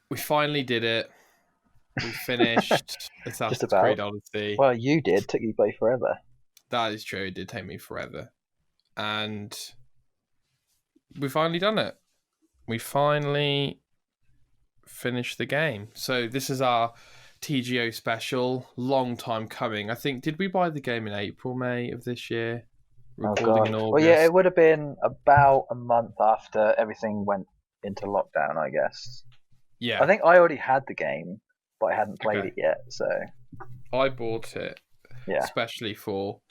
We finally did it. We finished Just Assassin's Creed about. Odyssey. Well, you did. Took you by forever. That is true. It did take me forever. And we finally done it. We finally finished the game. So this is our TGO special. Long time coming. I think, did we buy the game in April, May of this year? Oh Recording gosh. in Well, yeah, it August. would have been about a month after everything went into lockdown, I guess. I Yeah. think I already had the game, but I hadn't played Okay. it yet. So I bought it yeah. especially for,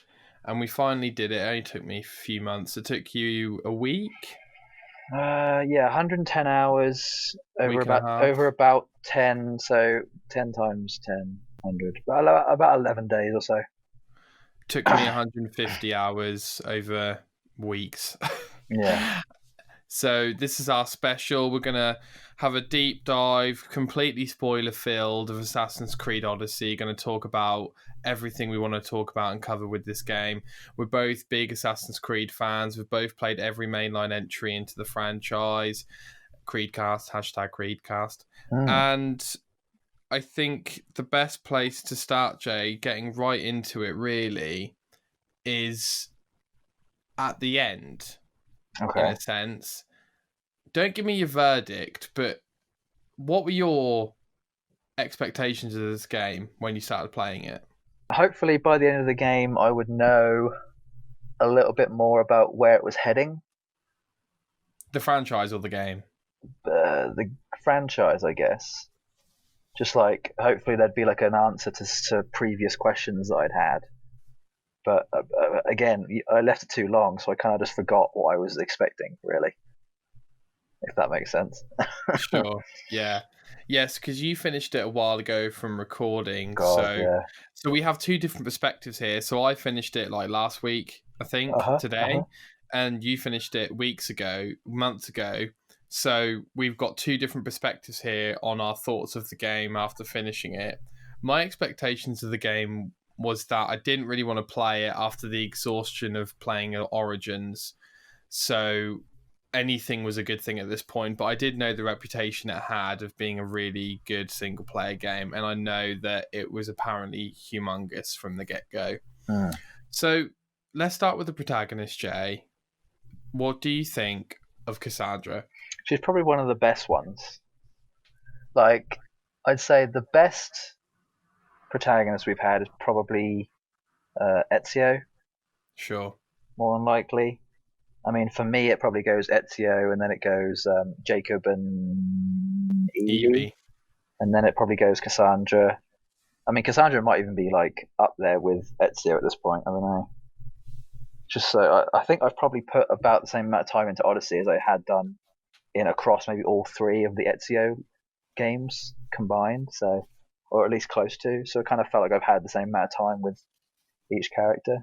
and we finally did it. It only took me a few months. It took you a week, Yeah, 110 hours week and a over half. about 10, so 10 times 10, 100, about 11 days or so. Took me 150 hours over weeks. Yeah. So this is our special. We're gonna have a deep dive, completely spoiler filled, of Assassin's Creed Odyssey. Going to talk about everything we want to talk about and cover with this game. We're both big Assassin's Creed fans. We've both played every mainline entry into the franchise. Creedcast, hashtag Creedcast. Mm. And I think the best place to start, Jay, getting right into it really, is at the end, in Okay. a sense. Don't give me your verdict, but what were your expectations of this game when you started playing it? Hopefully, by the end of the game, I would know a little bit more about where it was heading. The franchise or the game? The franchise, I guess. Just like hopefully there'd be like an answer to previous questions that I'd had. But again, I left it too long, so I kind of just forgot what I was expecting, really, if that makes sense. Sure. Yeah. Yes, because you finished it a while ago from recording. God, So yeah. so we have two different perspectives here. So I finished it like last week, I Uh think, huh. Uh huh. today, and you finished it weeks ago, months ago. So we've got two different perspectives here on our thoughts of the game after finishing it. My expectations of the game was that I didn't really want to play it after the exhaustion of playing Origins. So anything was a good thing at this point, but I did know the reputation it had of being a really good single player game, and I know that it was apparently humongous from the get go. Mm. So let's start with the protagonist, Jay. What do you think of Cassandra? She's probably one of the best ones. Like, I'd say the best protagonist we've had is probably Ezio, Sure. more than likely. I mean, for me, it probably goes Ezio, and then it goes Jacob and Evie, Evie. and then it probably goes Cassandra. I mean, Cassandra might even be like up there with Ezio at this point. I don't know. Just so I think I've probably put about the same amount of time into Odyssey as I had done in across maybe all three of the Ezio games combined. So, or at least close to. So it kind of felt like I've had the same amount of time with each character.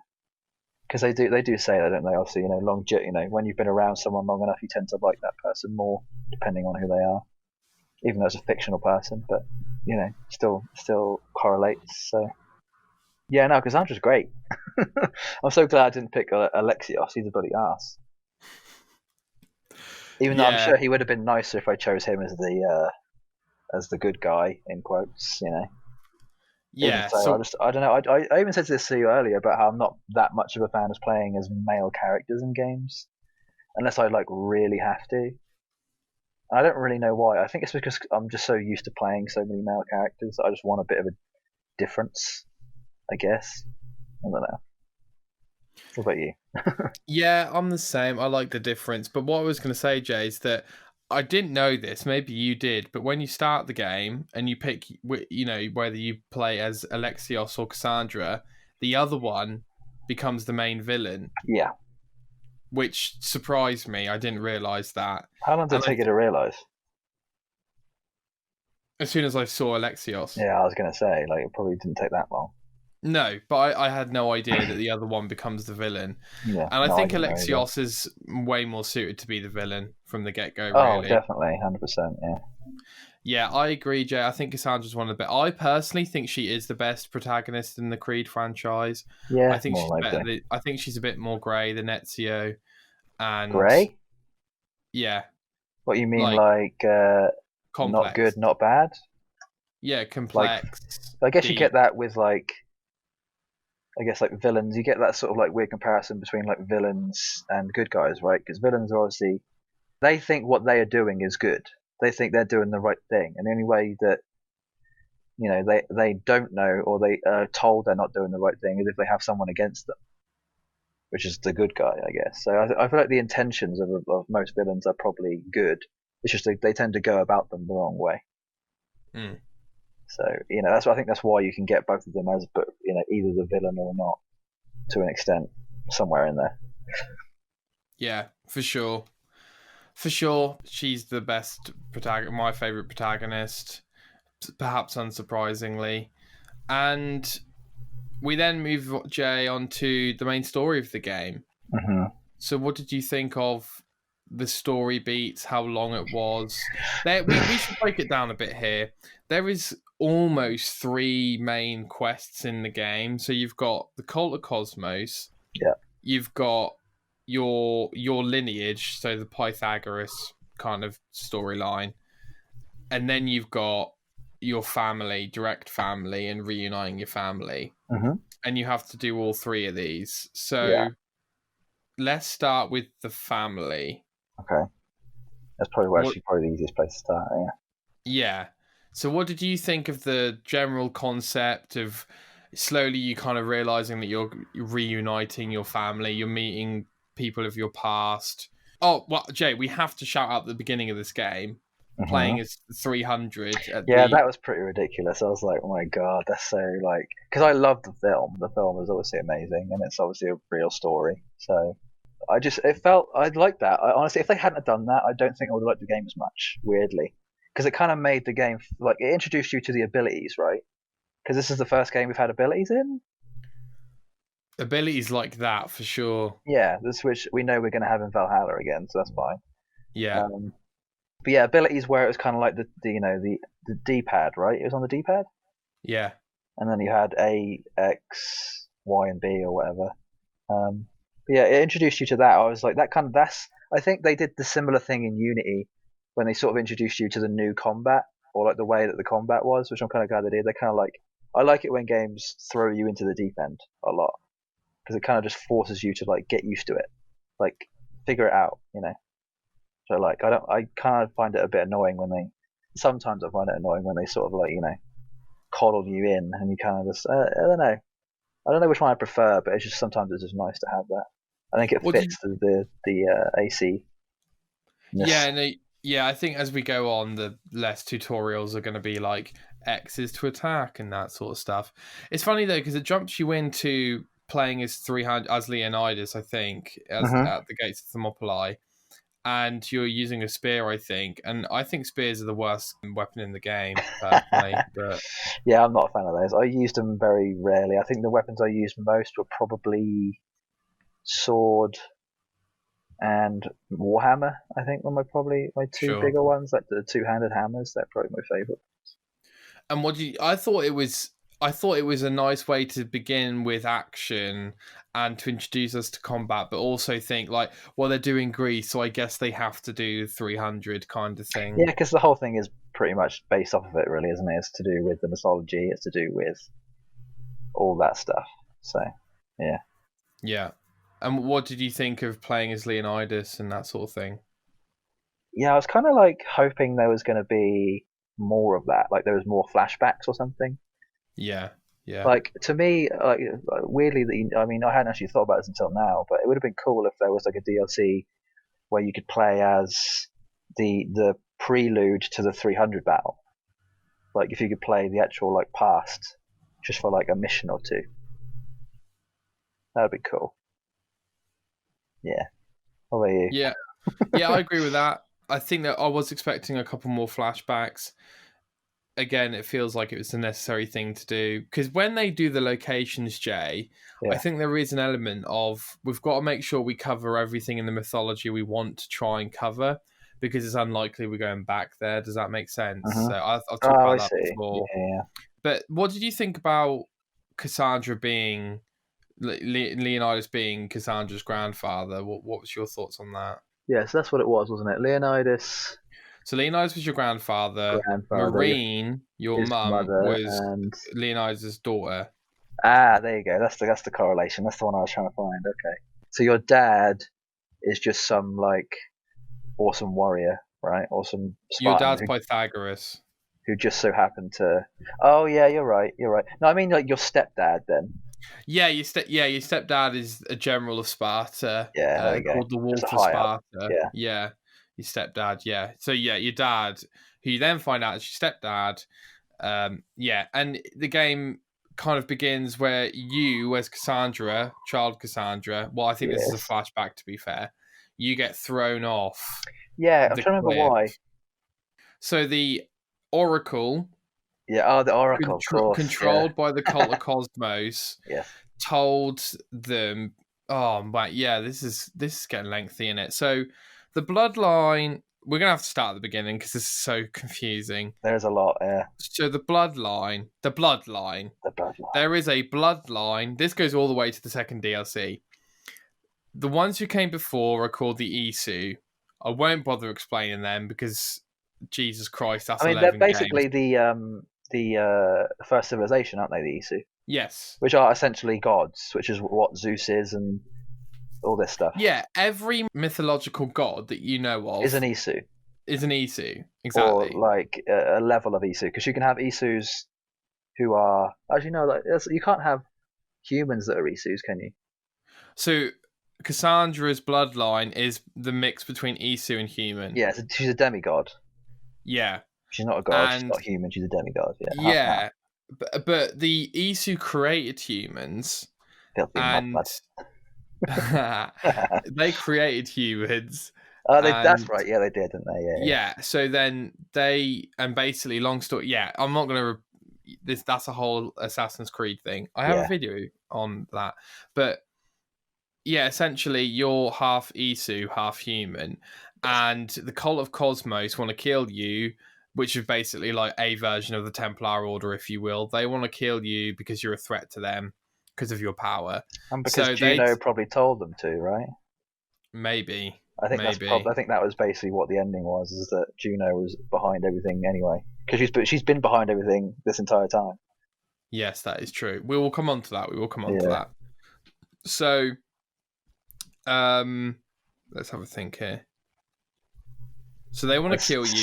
Because they do say that, don't they? Obviously, when you've been around someone long enough, you tend to like that person more, depending on who they are. Even though it's a fictional person, but still correlates. So yeah, no, Cassandra's great. I'm so glad I didn't pick Alexios. He's a bloody ass. Even though I'm Yeah. sure he would have been nicer if I chose him as the good guy in quotes. Even Yeah. so, So I don't know. I even said this to you earlier about how I'm not that much of a fan of playing as male characters in games unless I like really have to. And I don't really know why. I think it's because I'm just so used to playing so many male characters that I just want a bit of a difference. I guess. I don't know. What about you? yeah, I'm the same. I like the difference. But what I was going to say, Jay, is that I didn't know this. Maybe you did. But when you start the game and you pick, whether you play as Alexios or Cassandra, the other one becomes the main villain, Yeah. which surprised me. I didn't realize that. How long did And it take you to realize? as soon as I saw Alexios, Yeah, I was gonna say like it probably didn't take that long. no, but I had no idea that the other one becomes the villain. Yeah. And I No, I think didn't know either. Alexios is way more suited to be the villain from the get go, Oh, really. definitely, 100%. Yeah. Yeah, I agree, Jay. I think Cassandra's one of the best. I personally think she is the best protagonist in the Creed franchise. I Yeah, think more she's better. likely. I think she's a bit more grey than Ezio, and Grey? yeah, What you mean, like like not complex. good, not bad. Yeah, Like, complex, I guess you get deep. that with like, I guess like villains. You get that sort of like weird comparison between like villains and good guys, right? Because villains are obviously they think what they are doing is good. They think they're doing the right thing, and the only way that they don't know or they are told they're not doing the right thing is if they have someone against them, which is the good guy, I guess. So I feel like the intentions of most villains are probably good. It's just they tend to go about them the wrong way. Mm. So that's I think that's why you can get both of them as, but either the villain or not to an extent somewhere in there. Yeah, for sure. For sure, she's the best protagonist, my favourite protagonist, perhaps unsurprisingly. And we then move, Jay, on to the main story of the game. Mm-hmm. So what did you think of the story beats, how long it was? We should break it down a bit here. There is almost 3 main quests in the game. So you've got the Cult of Cosmos. Yeah. You've got your lineage, so the Pythagoras kind of storyline. And then you've got your family, direct family, and reuniting your family. Mm-hmm. And you have to do all 3 of these. So Yeah. let's start with the family. Okay. That's probably the easiest place to start. Yeah. Yeah. So what did you think of the general concept of slowly you kind of realizing that you're reuniting your family, you're meeting people of your past? Oh, well, Jay, we have to shout out the beginning of this game, Mm-hmm. playing as 300 at Yeah, the... that was pretty ridiculous. I was like, oh my god, that's so like, because I love the film. The film is obviously amazing, and it's obviously a real story. So it felt I'd like that. Honestly, if they hadn't have done that, I don't think I would have liked the game as much. Weirdly, because it kind of made the game like it introduced you to the abilities, right? Because this is the first game we've had abilities in. Abilities like that, for sure. Yeah, this which we know we're going to have in Valhalla again, so that's fine. Yeah. But yeah, abilities where it was kind of like the D-pad, right? It was on the D-pad, Yeah. and then you had A, X, Y, and B or whatever. But yeah, it introduced you to that. I was like, that's. I think they did the similar thing in Unity when they sort of introduced you to the new combat or like the way that the combat was, which I'm kind of glad they did. They kind of like I like it when games throw you into the deep end a lot because it kind of just forces you to like get used to it, like figure it out. So like I kind of find it a bit annoying when they sometimes I find it annoying when they sort of like coddle you in and you kind of just I don't know which one I prefer, but it's just sometimes it's just nice to have that. I think it fits the AC. Yeah, no, yeah. I think as we go on, the less tutorials are going to be like X's to attack and that sort of stuff. It's funny though because it jumps you into playing as 300 as Leonidas, I think, as Mm-hmm. at the gates of Thermopylae, and you're using a spear, I think, and I think spears are the worst weapon in the game personally. But Yeah, I'm not a fan of those. I used them very rarely. I think the weapons I used most were probably sword and warhammer. I think were probably my 2 sure. bigger ones, like the 2-handed hammers. They're probably my favorite. And what do you? I thought it was a nice way to begin with action and to introduce us to combat, but also think like, well, they're doing Greece, so I guess they have to do 300 kind of Yeah, thing. because the whole thing is pretty much based off of it, really, isn't it? It's to do with the mythology. It's to do with all that stuff. So, yeah. Yeah. And what did you think of playing as Leonidas and that sort of thing? Yeah, I was kind of like hoping there was going to be more of that, like there was more flashbacks or something. Yeah. Yeah. Like to me, like weirdly, I mean, I hadn't actually thought about this until now, but it would have been cool if there was like a DLC where you could play as the prelude to the 300 battle. Like if you could play the actual like past just for like a mission or two, that would be cool. Yeah. What about you? Yeah. Yeah, I agree with that. I think that I was expecting a couple more flashbacks. Again, it feels like it was a necessary thing to do because when they do the locations, Jay, I Yeah. think there is an element of we've got to make sure we cover everything in the mythology we want to try and cover because it's unlikely we're going back there. Does that make sense? Mm-hmm. So I've talked Oh, I about that see. before. Yeah. But what did you think about Cassandra being Leonidas being Cassandra's grandfather? What was your thoughts on that? Yeah. So that's what it was, wasn't it? Leonidas. So Leonidas was your grandfather. Grandfather, Marine, your his mum, mother, was and Leonidas' daughter. there you go. That's the correlation. That's the one I was trying to find. Okay. So your dad is just some like awesome warrior, right? Awesome Your Spartan dad's Pythagoras. who just so happened to. Oh yeah, you're right. You're right. No, I mean like your stepdad then. Yeah, your stepdad is a general of Sparta, Yeah, there you go. called the Just a Wolf of high up. Sparta. Yeah. Yeah, your stepdad. Yeah, so yeah, your dad, who you then find out is your stepdad. Yeah, and the game kind of begins where you, as Cassandra, child Cassandra. Well, I think this is a Yes. flashback. To be fair, you get thrown off Yeah, I'm the trying to remember cliff. why. So the Oracle, Yeah. Oh, the Oracle, of course. controlled by the Cult of Cosmos, Yes. told them, oh but yeah, this is getting lengthy in it. So the bloodline, we're gonna have to start at the beginning because this is so confusing. There's a lot. Yeah. So the bloodline, The bloodline. there is a bloodline. This goes all the way to the second DLC. The ones who came before are called the Isu. I won't bother explaining them because Jesus Christ, that's I mean, they're 11 basically games. the first civilization, aren't they? The Isu, Yes. which are essentially gods, which is what Zeus is and all this stuff. Yeah, every mythological god that you know of Is an Isu. is an Isu. Exactly. Or like a level of Isu, because you can have Isus who are actually no, like you can't have humans that are Isus, can you? So Cassandra's bloodline is the mix between Isu and human. Yeah, she's a demigod. Yeah. She's not a god. She's And not human. She's a demigod. Yeah. yeah, but the Isu created humans, Filthy and mud. they created humans. Oh, And that's right. Yeah, they did, didn't they? Yeah. yeah, so then they, and basically, long story. Yeah, I'm not gonna. That's a whole Assassin's Creed thing. I have Yeah. a video on that, but yeah, essentially, you're half Isu, half human, and the Cult of Cosmos want to kill you, which is basically like a version of the Templar Order, if you will. They want to kill you because you're a threat to them because of your power. And because So Juno probably told them to, right? maybe. I think that's I think that was basically what the ending was, is that Juno was behind everything anyway, because she's been behind everything this entire time. Yes, that is true. We will come on to that. To that. So, let's have a think here. So they want to kill you.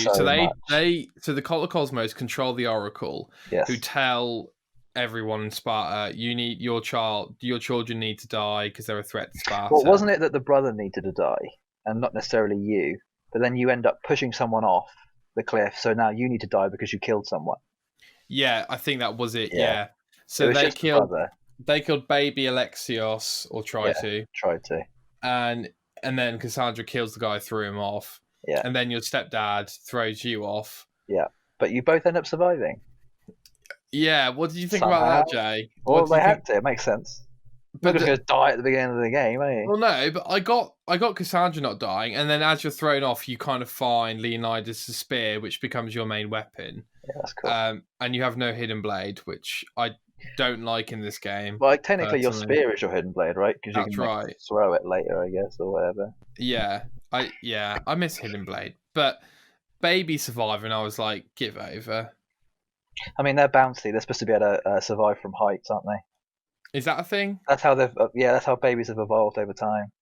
So the Cult of Cosmos control the Oracle, yes. who tell everyone in Sparta, your children need to die because they're a threat to Sparta. Well, wasn't it that the brother needed to die, and not necessarily you? But then you end up pushing someone off the cliff, so now you need to die because you killed someone. Yeah, I think that was it. Yeah. So they killed baby Alexios, or tried to, and then Cassandra kills the guy, threw him off. Yeah. And then your stepdad throws you off. Yeah. But you both end up surviving. Yeah. What did you think about that, Jay? Well, they had to. It makes sense. But you're going to die at the beginning of the game, are you? Well, no, but I got Cassandra not dying, and then as you're thrown off, you kind of find Leonidas' spear, which becomes your main weapon. Yeah, that's cool. And you have no hidden blade, which I don't like in this game. Well, technically, your spear is your hidden blade, right? Because you can throw it later, I guess, or whatever. Yeah, I miss hidden blade, but baby survivor, and I was like, give over. I mean, they're bouncy. They're supposed to be able to survive from heights, aren't they? Is that a thing? That's how that's how babies have evolved over time.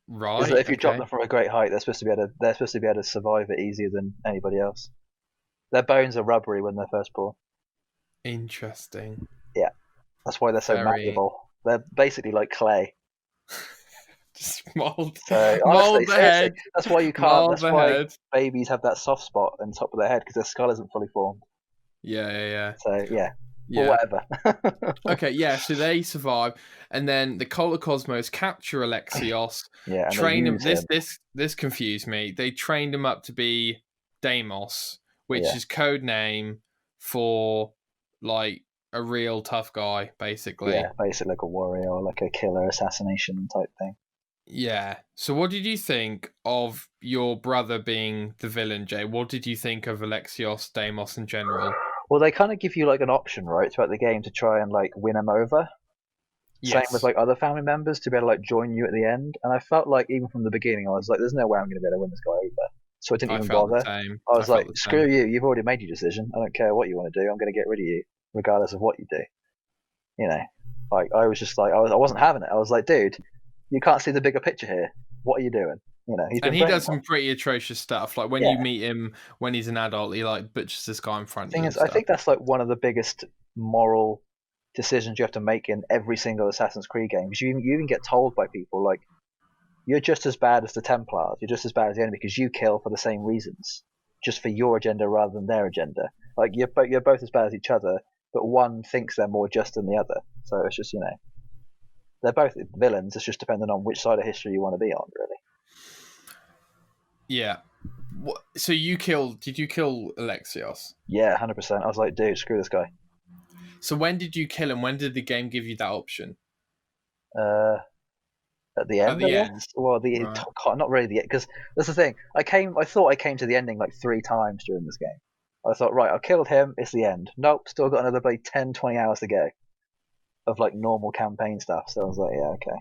Right. If you drop them from a great height, they're supposed to be able to survive it easier than anybody else. Their bones are rubbery when they're first born. Interesting. Yeah, that's why they're so malleable. They're basically like clay. Just mold. So, mold the head. That's why you can't. That's why babies have that soft spot on top of their head, because their skull isn't fully formed. Yeah. So yeah. Or whatever. Okay, yeah. So they survive, and then the Cult of Cosmos capture Alexios. Yeah. And train him. This confused me. They trained him up to be Deimos, which is code name for like a real tough guy, basically. Yeah, basically like a warrior or like a killer assassination type thing. Yeah. So what did you think of your brother being the villain, Jay? What did you think of Alexios, Deimos in general? Well, they kind of give you like an option, right, throughout the game to try and like win them over. Yes. Same with like other family members to be able to like join you at the end. And I felt like even from the beginning, I was like, there's no way I'm going to be able to win this guy over. so I didn't I even felt the bother. same. I I was felt like, the screw same. you, you've already made your decision. I don't care what you want to do. I'm going to get rid of you, regardless of what you do. You know, like I was just like, I wasn't having it. I was like, dude, you can't see the bigger picture here. What are you doing? You know, he's And been he does brainwashed. some pretty atrocious stuff. Like when you Yeah. meet him when he's an adult, he like butchers this guy in front of Thing you is, and I stuff. think that's like one of the biggest moral decisions you have to make in every single Assassin's Creed game. Because you even get told by people like, you're just as bad as the Templars. You're just as bad as the enemy because you kill for the same reasons, just for your agenda rather than their agenda. Like you're both as bad as each other, but one thinks they're more just than the other. So it's just they're both villains. It's just depending on which side of history you want to be on, really. Yeah. So did you kill Alexios? Yeah, 100%. I was like, dude, screw this guy. So when did you kill him? When did the game give you that option? Uh, at the At end, I the end. guess. Well, Right. not really the because that's the thing. I thought I came to the ending like 3 times during this game. I thought, right, I've killed him. It's the end. Nope, still got another like 10, 20 hours to go of like normal campaign stuff. So I was like, yeah, okay.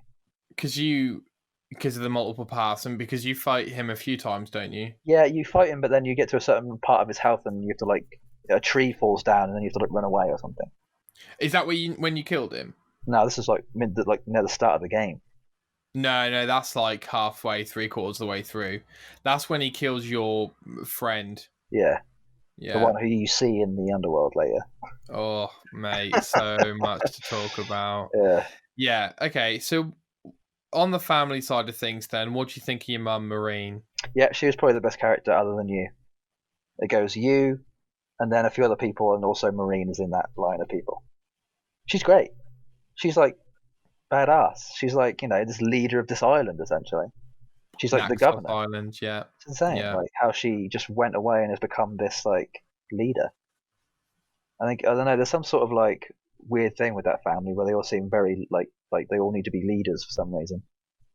Because of the multiple paths and because you fight him a few times, don't you? Yeah, you fight him, but then you get to a certain part of his health, and you have to like a tree falls down, and then you have to like run away or something. Is that when you killed him? No, this is like near the start of the game. No, that's like halfway, 3/4 of the way through. That's when he kills your friend. Yeah, the Yeah. one who you see in the underworld later. Oh, mate, so much to talk about. Yeah, Yeah. Okay. So on the family side of things, then, what do you think of your mum, Marine? yeah, she was probably the best character other than you. It goes you, and then a few other people, and also Marine is in that line of people. She's great. She's like badass. She's like this leader of this island essentially. She's like the Naxos governor. Island. Yeah. It's insane, Yeah. like how she just went away and has become this like leader. I don't know. There's some sort of like weird thing with that family where they all seem very like they all need to be leaders for some reason.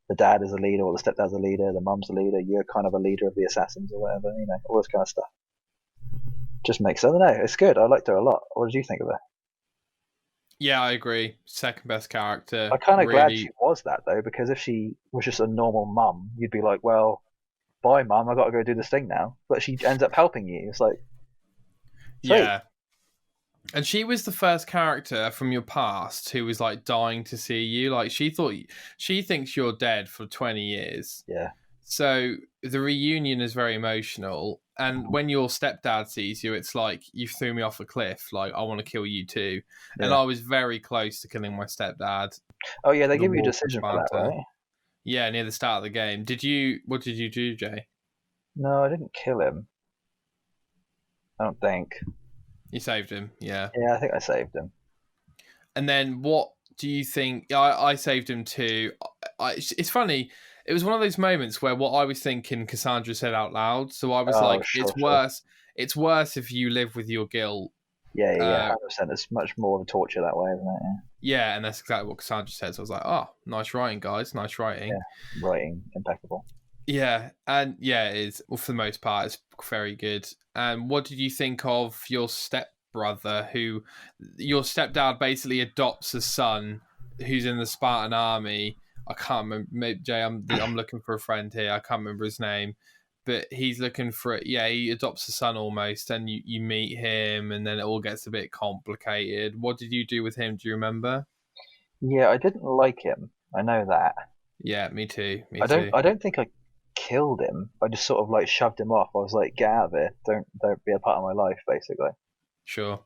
The dad is a leader, or the stepdad's a leader, the mum's a leader. You're kind of a leader of the assassins or whatever. All this kind of stuff. Just makes I don't know. It's good. I liked her a lot. What did you think of her? Yeah, I agree. Second best character. I'm kind of glad she Really. was that though, because if she was just a normal mum, you'd be like, well, bye, mum. I got to go do this thing now. But she ends up helping you. It's like sweet. Yeah. And she was the first character from your past who was like dying to see you. Like she thinks you're dead for 20 years. Yeah. So the reunion is very emotional. And when your stepdad sees you, it's like you threw me off a cliff. Like I want to kill you too. And Yeah. I was very close to killing my stepdad. Oh yeah, they The give you a Wolf of decision for that, Sparta. right? Yeah, near the start of the game. What did you do, Jay? No, I didn't kill him. I don't think. You saved him, yeah. Yeah, I think I saved him. And then what do you think? I saved him too. It's funny. It was one of those moments where what I was thinking, Cassandra said out loud. So I was Oh, like, sure, "It's sure. worse. It's worse if you live with your guilt." Yeah, Uh, 100%. It's much more of a torture that way, isn't it? yeah, and that's exactly what Cassandra said. So I was like, "Oh, nice writing, guys. Nice writing." Yeah, writing impeccable. Yeah, and yeah, it is. Well, for the most part, it's very good. And what did you think of your stepbrother, who your stepdad basically adopts a son who's in the Spartan army? I can't remember. Maybe, Jay, I'm looking for a friend here. I can't remember his name, but he's looking for it. Yeah, he adopts a son almost, and you meet him, and then it all gets a bit complicated. What did you do with him? Do you remember? Yeah, I didn't like him. I know that. Yeah, me too. Me I don't. too. I don't think I killed him. I just sort of like shoved him off. I was like, get out of here. Don't be a part of my life, basically. Sure.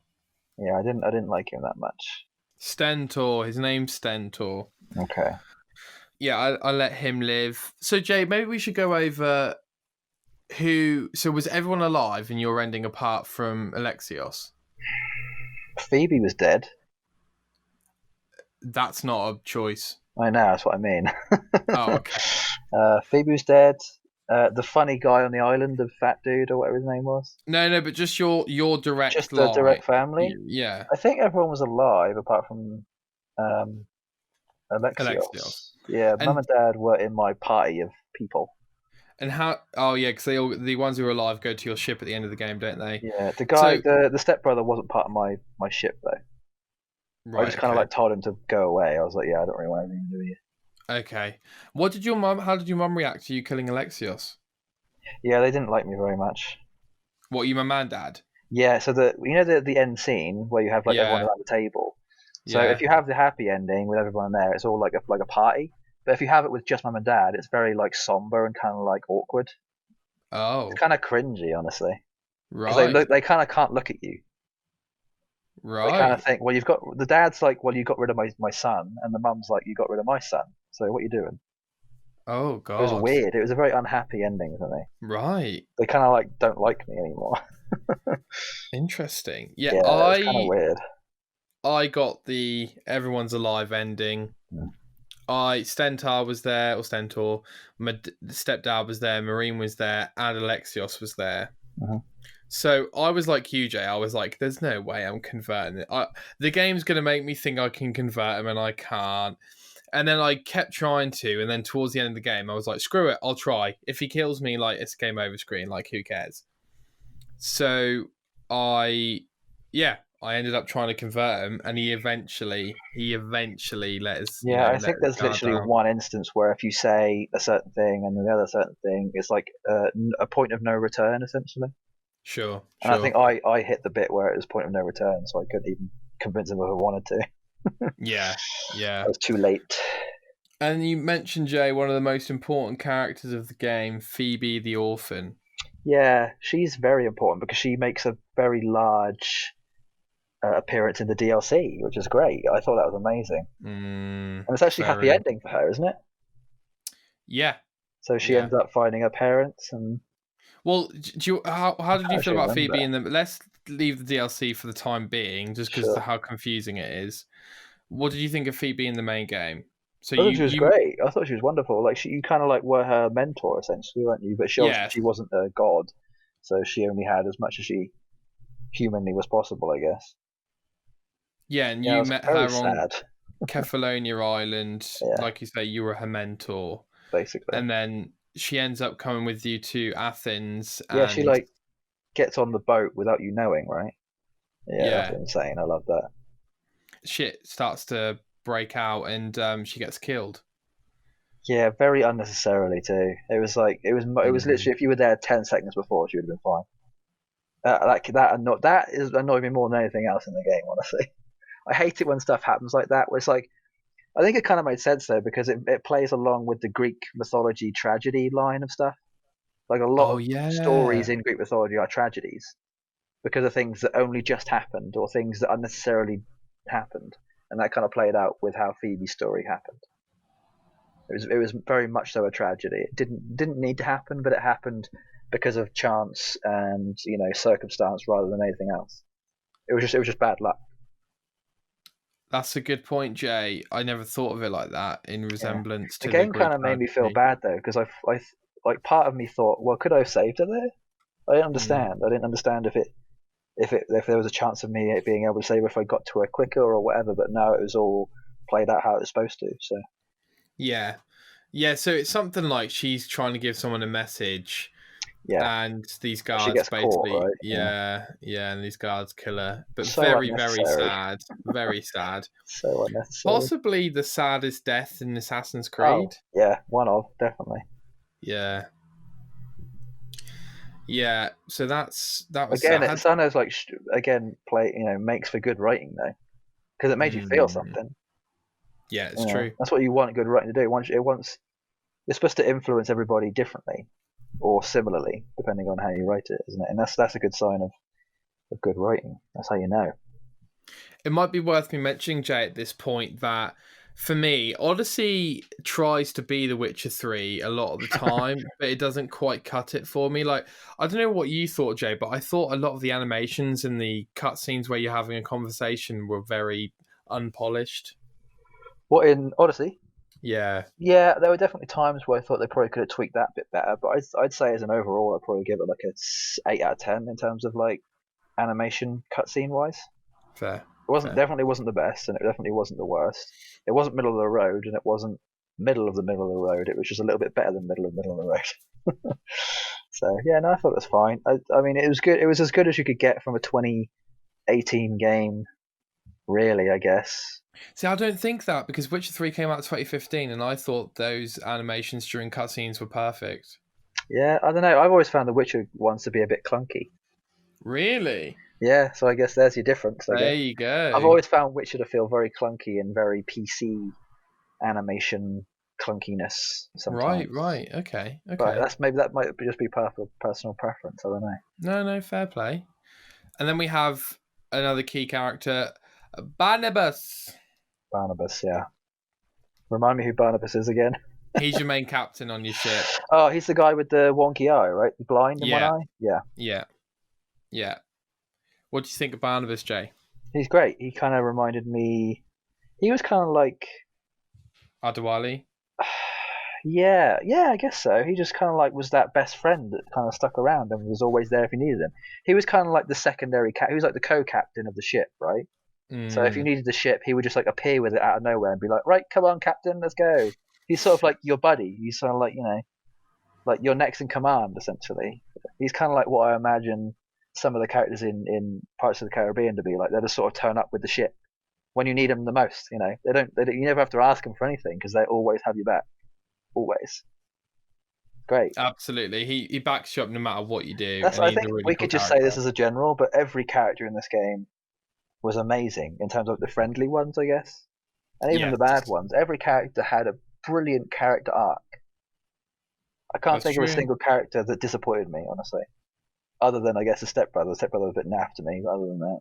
Yeah, I didn't like him that much. Stentor. His name's Stentor. Okay. Yeah, I let him live. So Jay, maybe we should go over who. So was everyone alive in your ending apart from Alexios? Phoebe was dead. That's not a choice. I know. That's what I mean. Oh, okay. Phoebe was dead. The funny guy on the island, the fat dude or whatever his name was. No, but just your direct Just the line. direct family. Yeah, I think everyone was alive apart from um, Alexios. Yeah, mum And and dad were in my party of people. and how? Oh yeah, because the ones who are alive go to your ship at the end of the game, don't they? Yeah, the guy, So the stepbrother wasn't part of my ship though. I right, just kind of okay, like told him to go away. I was like, yeah, I don't really want anything to do with you. okay. What did your mum? How did your mum react to you killing Alexios? Yeah, they didn't like me very much. What, you my man, dad? Yeah, so the end scene where you have like everyone Yeah, around the table. So if yeah. you have the happy ending with everyone there, it's all like a party. But if you have it with just mum and dad, it's very like somber and kind of like awkward. It's Oh, kind of cringy, honestly, because right, they kind of can't look at you. They kind of right. think, well, you've got the dad's like, well, you got rid of my son, and the mum's like, you got rid of my son. So what are you doing? Oh It was God, weird. It was a very unhappy ending for me. right. They kind of like don't like me anymore. Interesting. Yeah, Yeah, it was kind of I weird. I got the everyone's alive ending. Mm. I Stentar was there, or Stentor. My stepdad was there. Marine was there, and Alexios was there. Mhm. So I was like you, Jay. I was like, "There's no way I'm converting it. The game's gonna make me think I can convert him, and I can't." And then I kept trying to, and then towards the end of the game, I was like, "Screw it, I'll try. If he kills me, like it's game over screen. Like who cares?" So I, yeah, I ended up trying to convert him, and he eventually let us, Yeah, I let think his there's guard literally down. one instance where if you say a certain thing and then the other certain thing, it's like a point of no return, essentially. Sure, And I think sure. I hit the bit where it was point of no return, so I couldn't even convince him if I wanted to. Yeah, I yeah. was too late. And you mentioned, Jay, one of the most important characters of the game, Phoebe the orphan. Yeah, she's very important because she makes a very large appearance in the DLC, which is great. I thought that was amazing. And it's actually a happy Very. ending for her, isn't it? Yeah, So she yeah. ends up finding her parents, and Well, how I did can't you feel actually about remember. Phoebe in the? Let's leave the DLC for the time being, just because of Sure. how confusing it is. What did you think of Phoebe in the main game? So I thought you she was you great. I thought she was wonderful. Like you kind of like were her mentor essentially, weren't you? But she obviously yes, she wasn't a god, so she only had as much as she humanly was possible, I guess. yeah, and Yeah, it you was met very her on sad. Kefalonia Island, Yeah, like you say, you were her mentor, basically. and then she ends up coming with you to Athens, Yeah, she and like gets on the boat without you knowing, right? Yeah, that's yeah, insane. I love that. shit starts to break out, and she gets killed. Yeah, very unnecessarily too. It was like it was Mm. literally if you were there 10 seconds before, she would have been fine. That is annoyed me more than anything else in the game. Honestly, I hate it when stuff happens like that. Where it's like I think it kind of made sense though because it plays along with the Greek mythology tragedy line of stuff. Like a lot Oh of stories yeah, in Greek mythology are tragedies because of things that only just happened or things that unnecessarily happened, and that kind of played out with how Phoebe's story happened. It was very much so a tragedy. It didn't need to happen, but it happened because of chance and circumstance rather than anything else. It was just bad luck. that's a good point, Jay. I never thought of it like that in Yeah, resemblance the to the game kind Greek of made me feel tragedy. bad though because like part of me thought, well, could I have saved her there? I didn't Mm. understand. I didn't understand if there was a chance of me being able to save her if I got to her quicker or whatever. But no, it was all played out how it was supposed to. So Yeah, yeah. So it's something like she's trying to give someone a message, yeah, and these but she guards gets caught, basically, right? Yeah, yeah, yeah, and these guards kill her. But so very, very unnecessary. sad. Very sad. So unnecessary. Possibly the saddest death in Assassin's Oh Creed. yeah, one of definitely. Yeah, yeah. So that was Again, it sad. sounds like again play makes for good writing though because it made you feel Mm, something. yeah, it's true. That's what you want good writing to do. Once it wants it's supposed to influence everybody differently or similarly depending on how you write it, isn't it? And that's a good sign of good writing. That's how you know. It might be worth me mentioning, Jay, at this point that for me, Odyssey tries to be The Witcher 3 a lot of the time, but it doesn't quite cut it for me. Like, I don't know what you thought, Jay, but I thought a lot of the animations and the cutscenes where you're having a conversation were very unpolished. What in Odyssey? Yeah. Yeah, there were definitely times where I thought they probably could have tweaked that bit better, but I'd say as an overall, I'd probably give it like a 8 out of 10 in terms of like animation cutscene wise. Fair. It wasn't Fair. definitely wasn't the best, and it definitely wasn't the worst. It wasn't middle of the road, and it wasn't middle of the middle of the road. It was just a little bit better than middle of the road. So yeah, no, I thought it was fine. I mean, it was good. It was as good as you could get from a 2018 game, really. I guess. See, I don't think that because Witcher 3 came out in 2015 and I thought those animations during cutscenes were perfect. Yeah, I don't know. I've always found the Witcher ones to be a bit clunky. Really? Yeah, so I guess there's your difference. I There guess you I've go. always found Witcher to feel very clunky and very PC animation clunkiness Right, sometimes. right. Okay, But okay. that might just be personal preference. I don't know. No, no, fair play. And then we have another key character, Barnabas. Barnabas, yeah. Remind me who Barnabas is again. He's your main captain on your ship. Oh, he's the guy with the wonky eye, right? Blind in one Yeah, eye. Yeah, yeah, yeah. What do you think of Barnabas, Jay? he's great. He kind of reminded me. He was kind of like, Adewale? yeah, yeah, I guess so. He just kind of like was that best friend that kind of stuck around and was always there if you needed him. He was kind of like the secondary cat. He was like the co-captain of the ship, right? So if you Mm, needed the ship, he would just like appear with it out of nowhere and be like, "Right, come on, Captain, let's go." He's sort of like your buddy. He's sort of like like your next in command, essentially. He's kind of like what I imagine some of the characters in Pirates of the Caribbean to be like. They just sort of turn up with the ship when you need them the most. They don't. You never have to ask them for anything because they always have your back. Always. Great. absolutely. He backs you up no matter what you do, That's. and I he's think a really we cool could just say character. this as a general, but every character in this game was amazing in terms of the friendly ones, I guess, and even Yes, the bad ones. Every character had a brilliant character arc. I can't that's think of a true. single character that disappointed me, honestly. Other than I guess the stepbrother. The stepbrother was a bit naff to me, but other than that,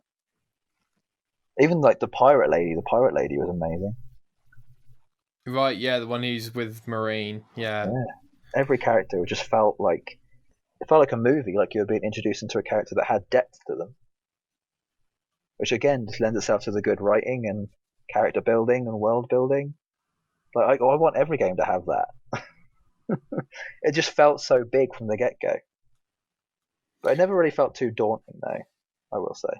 even like the pirate lady was amazing. Right, yeah, the one who's with Marine. Yeah. Yeah, every character just felt like it felt like a movie, like you were being introduced into a character that had depth to them, which again just lends itself to the good writing and character building and world building. Like I want every game to have that. It just felt so big from the get go, but it never really felt too daunting, though. I will say,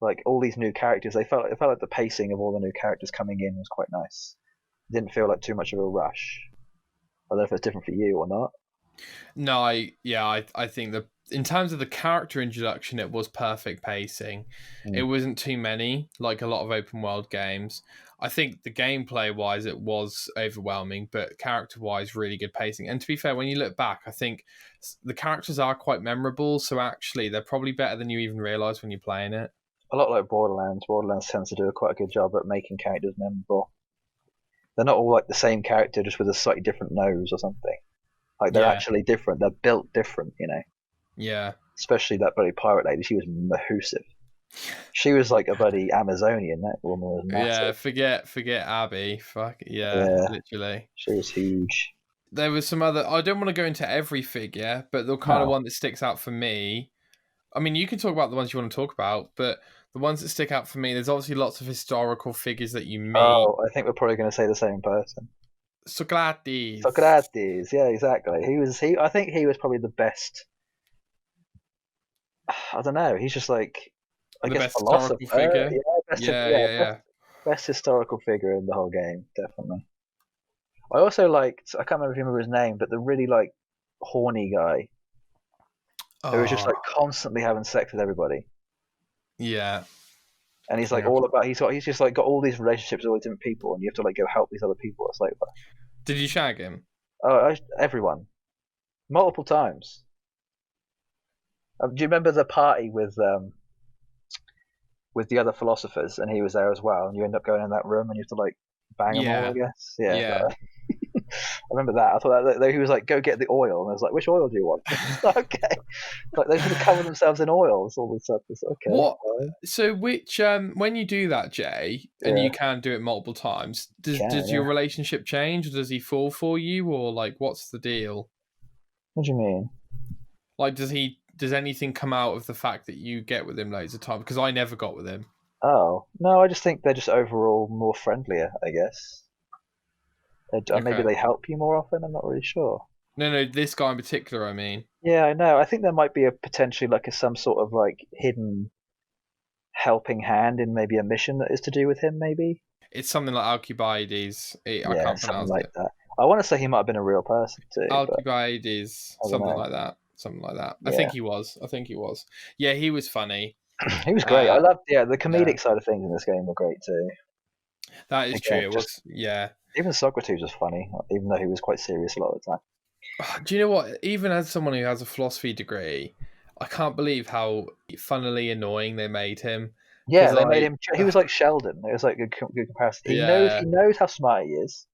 like all these new characters, it felt like the pacing of all the new characters coming in was quite nice. It didn't feel like too much of a rush. I don't know if it's different for you or not. No, I think that in terms of the character introduction, it was perfect pacing. It Mm. wasn't too many, like a lot of open world games. I think the gameplay wise, it was overwhelming, but character wise, really good pacing. And to be fair, when you look back, I think the characters are quite memorable. So actually, they're probably better than you even realize when you're playing it. A lot like Borderlands. Borderlands tends to do a quite a good job at making characters memorable. They're not all like the same character, just with a slightly different nose or something. Like they're Yeah, actually different. They're built different. yeah, Especially that bloody pirate lady. She was mahoosive. She was like a bloody Amazonian. That woman was yeah. massive. Forget Abby. Fuck yeah, Yeah, literally. she was huge. There was some other. I don't want to go into every figure, but the kind of No. one that sticks out for me. I mean, you can talk about the ones you want to talk about, but the ones that stick out for me, there's obviously lots of historical figures that you meet. Oh, I think we're probably going to say the same person. Socrates, Socrates. Yeah, exactly. He. I think he was probably the best. I don't know. He's just like, I the guess, best historical philosopher. figure. Yeah, Yeah, yeah, yeah. best historical figure in the whole game, definitely. I also liked. I can't remember if you remember his name, but the really like horny guy who was just Oh, like constantly having sex with everybody, yeah. and he's like Yeah. all about. He's just like got all these relationships with all these different people, and you have to like go help these other people. It's like, Did you shag him? everyone multiple times. Do you remember the party with the other philosophers, and he was there as well, and you end up going in that room and you have to like bang them all, Yeah, I guess. Yeah, yeah. I remember that. I thought that he was like, "Go get the oil," and I was like, "Which oil do you want?" Okay, like they should have covered themselves in oils all this stuff. It's okay, What? fine. So, which when you do that, Jay, and Yeah, you can do it multiple times, can does your yeah. relationship change, or does he fall for you, or like what's the deal? What do you mean? Like, does anything come out of the fact that you get with him loads of time? Because I never got with him. Oh no, I just think they're just overall more friendlier. I guess maybe Okay. they help you more often. I'm not really sure. No, no, this guy in particular. I mean, Yeah, I know. I think there might be a potentially like some sort of like hidden helping hand in maybe a mission that is to do with him. Maybe. it's something like Alcibiades. I Yeah, can't something pronounce like it. that. I want to say he might have been a real person too, but Alcibiades, I don't something know. like that. Something like that. I Yeah, think he was. I think he was. Yeah, he was funny. he was great. I Uh, loved the yeah, comedic side of things in this game were great too. that is true. Again, It just was. Yeah, even Socrates was funny, even though he was quite serious a lot of the time. Do you know what? Even as someone who has a philosophy degree, I can't believe how funnily annoying they made him. Yeah, Because they made like, him. He was like Sheldon. It was like good comparison. He knows. yeah, He knows how smart he is.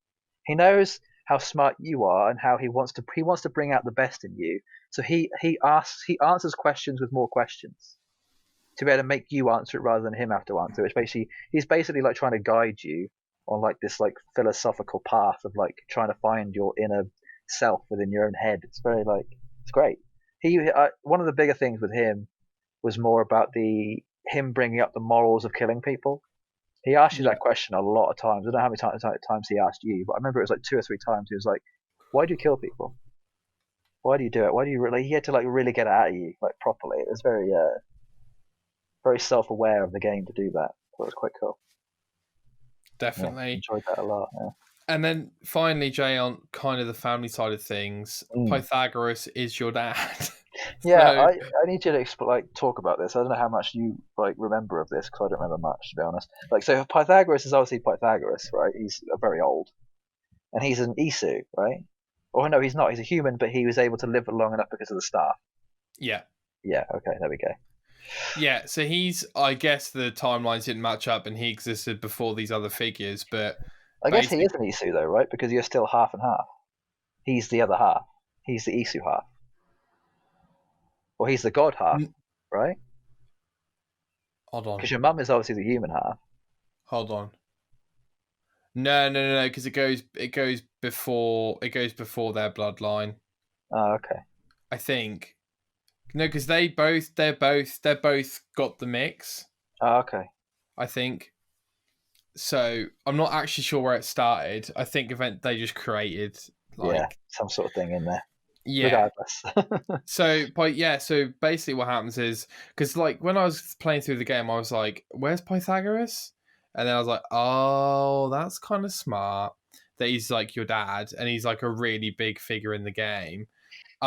He knows how smart you are and how he wants to bring out the best in you. So he answers questions with more questions to be able to make you answer it rather than him have to answer it. Which basically he's basically like trying to guide you on like this like philosophical path of like trying to find your inner self within your own head. It's very like it's great. One of the bigger things with him was more about the him bringing up the morals of killing people. He asked you yeah, that question a lot of times. I don't know how many times he asked you, but I remember it was like 2 or 3 times. He was like, "Why do you kill people? Why do you do it? Why do you really?" He had to like really get it out of you like properly. It was very self aware of the game to do that. So it was quite cool. Yeah, definitely. enjoyed that a lot. Yeah. And then finally, Jay, on kind of the family side of things, Mm. Pythagoras is your dad. Yeah, So I need you to like talk about this. I don't know how much you like remember of this because I don't remember much to be honest. Like, so Pythagoras is obviously Pythagoras, right? He's very old, and he's an Isu, right? Or no, he's not. He's a human, but he was able to live long enough because of the staff. yeah, Yeah. Okay. There we go. yeah. So he's, I guess the timelines didn't match up, and he existed before these other figures. But I guess he basically, is an Isu though, right? Because you're still half and half. He's the other half. He's the Isu half, or he's the god half, right? hold on, Because your mum is obviously the human half. hold on. No, because it goes before their bloodline. Oh, okay. I think no, because they're both got the mix. Oh, okay. I think so. I'm not actually sure where it started. I think they just created Yeah, like some sort of thing in there. yeah. Regardless. So basically what happens is because like when I was playing through the game, I was like, "Where's Pythagoras?" And then I was like, "Oh, that's kind of smart that he's like your dad, and he's like a really big figure in the game."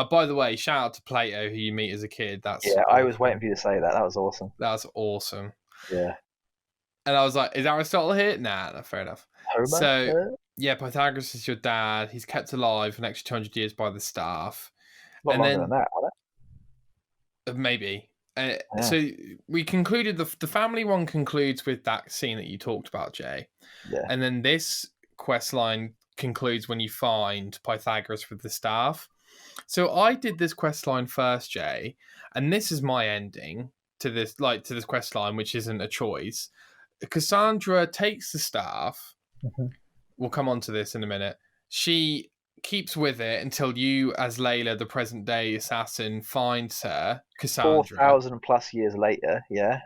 By the way, shout out to Plato who you meet as a kid. That's Yeah, I was waiting awesome. for you to say that. That was awesome. That's awesome. Yeah. And I was like, "Is Aristotle here?" Nah, no, fair enough. Homer? So yeah, Pythagoras is your dad. He's kept alive for an extra 200 years by the staff, A lot and longer than then that, wasn't maybe. it? So we concluded the family one concludes with that scene that you talked about, Jay, Yeah. and then this quest line concludes when you find Pythagoras with the staff. So I did this quest line first, Jay, and this is my ending to this quest line, which isn't a choice. Cassandra takes the staff. Yeah. We'll come on to this in a minute. She keeps with it until you, as Layla, the present day assassin, finds her, Cassandra. 4,000 plus years later, yeah.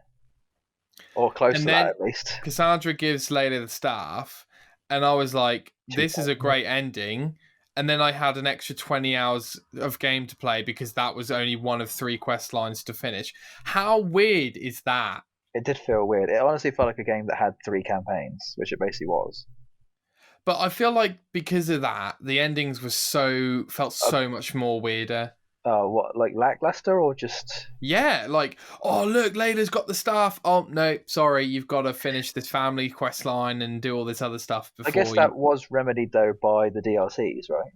Or close And to that then at least. Cassandra gives Layla the staff. And I was like, this is a 2,000. great ending. And then I had an extra 20 hours of game to play because that was only one of 3 quest lines to finish. How weird is that? It did feel weird. It honestly felt like a game that had 3 campaigns, which it basically was. But I feel like because of that, the endings felt Uh, so much more weirder. what, like lackluster or just. Yeah, like, oh look, Layla's got the staff. Oh no, sorry, you've got to finish this family quest line and do all this other stuff I guess before you. that was remedied though by the DLCs, right?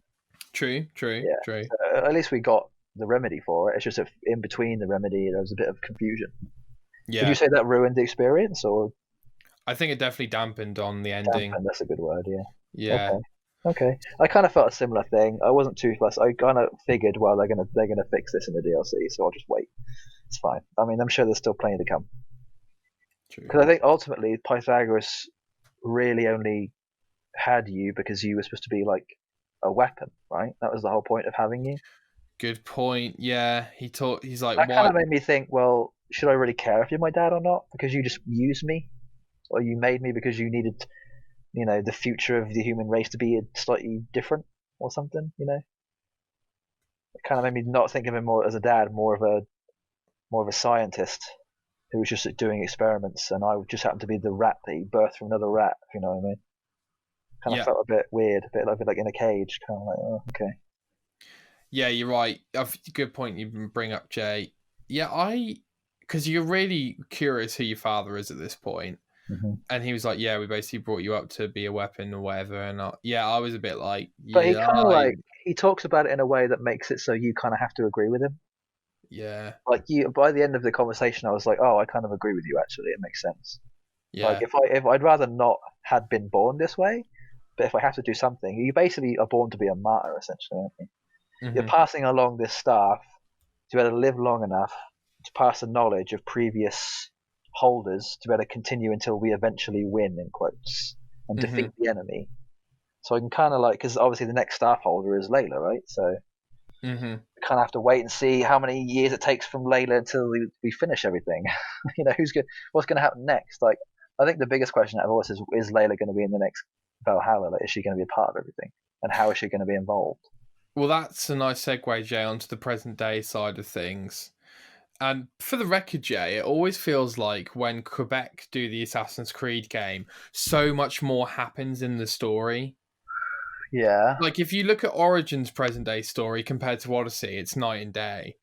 True. Yeah. True. So at least we got the remedy for it. It's just that in between the remedy, there was a bit of confusion. Would Yeah, you say that ruined the experience or I think it definitely dampened on the ending. dampened? That's a good word, yeah. Yeah, Okay. Okay. I kind of felt a similar thing. I wasn't too fussed. I kind of figured, well, they're gonna fix this in the DLC, so I'll just wait. It's fine. I mean, I'm sure there's still plenty to come. true. Because I think ultimately Pythagoras really only had you because you were supposed to be like a weapon, right? That was the whole point of having you. Good point. Yeah, he's like, That kind why? of made me think, well, should I really care if you're my dad or not? Because you just used me, or you made me because you needed, the future of the human race to be slightly different or something. It kind of made me not think of him more as a dad, more of a scientist who was just doing experiments, and I just happened to be the rat that he birthed from another rat. If you know what I mean? Kind of Yeah, felt a bit weird, a bit like in a cage. Kind of like, oh, okay. yeah, you're right. Good point you bring up, Jay. Yeah, because you're really curious who your father is at this point. Hmm. And he was like, "Yeah, we basically brought you up to be a weapon or whatever." And yeah, I was a bit like, But he "Yeah, kind of like he talks about it in a way that makes it so you kind of have to agree with him. Yeah. Like by the end of the conversation, I was like, oh, I kind of agree with you. Actually, it makes sense. Like Yeah. if I'd rather not had been born this way, but if I have to do something, you basically are born to be a martyr, essentially, aren't you? You're Hmm. passing along this staff to be able to live long enough to pass the knowledge of previous holders to be able to continue until we eventually win, in quotes, and Hmm. defeat the enemy. So I can kind of like, because obviously the next staff holder is Layla, right? So Hmm. kind of have to wait and see how many years it takes from Layla until we finish everything. What's going to happen next? Like, I think the biggest question out of all this is Layla going to be in the next Valhalla? Like, is she going to be a part of everything? And how is she going to be involved? Well, that's a nice segue, Jay, onto the present day side of things. And for the record, Jay, it always feels like when Quebec do the Assassin's Creed game, so much more happens in the story. Yeah. Like if you look at Origin's present day story compared to Odyssey, it's night and day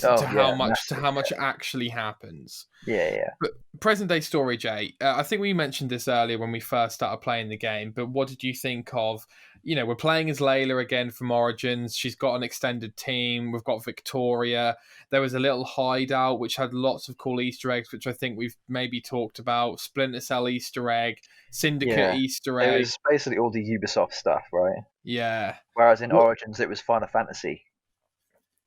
Oh to how yeah, much massive. actually happens. Yeah, yeah. But present day story, Jay, I think we mentioned this earlier when we first started playing the game, but what did you think of, we're playing as Layla again from Origins. She's got an extended team. We've got Victoria. There was a little hideout which had lots of cool Easter eggs, which I think we've maybe talked about. Splinter Cell Easter egg, Syndicate Yeah. Easter It egg. was basically all the Ubisoft stuff, right? Yeah. Whereas in What? Origins, it was Final Fantasy.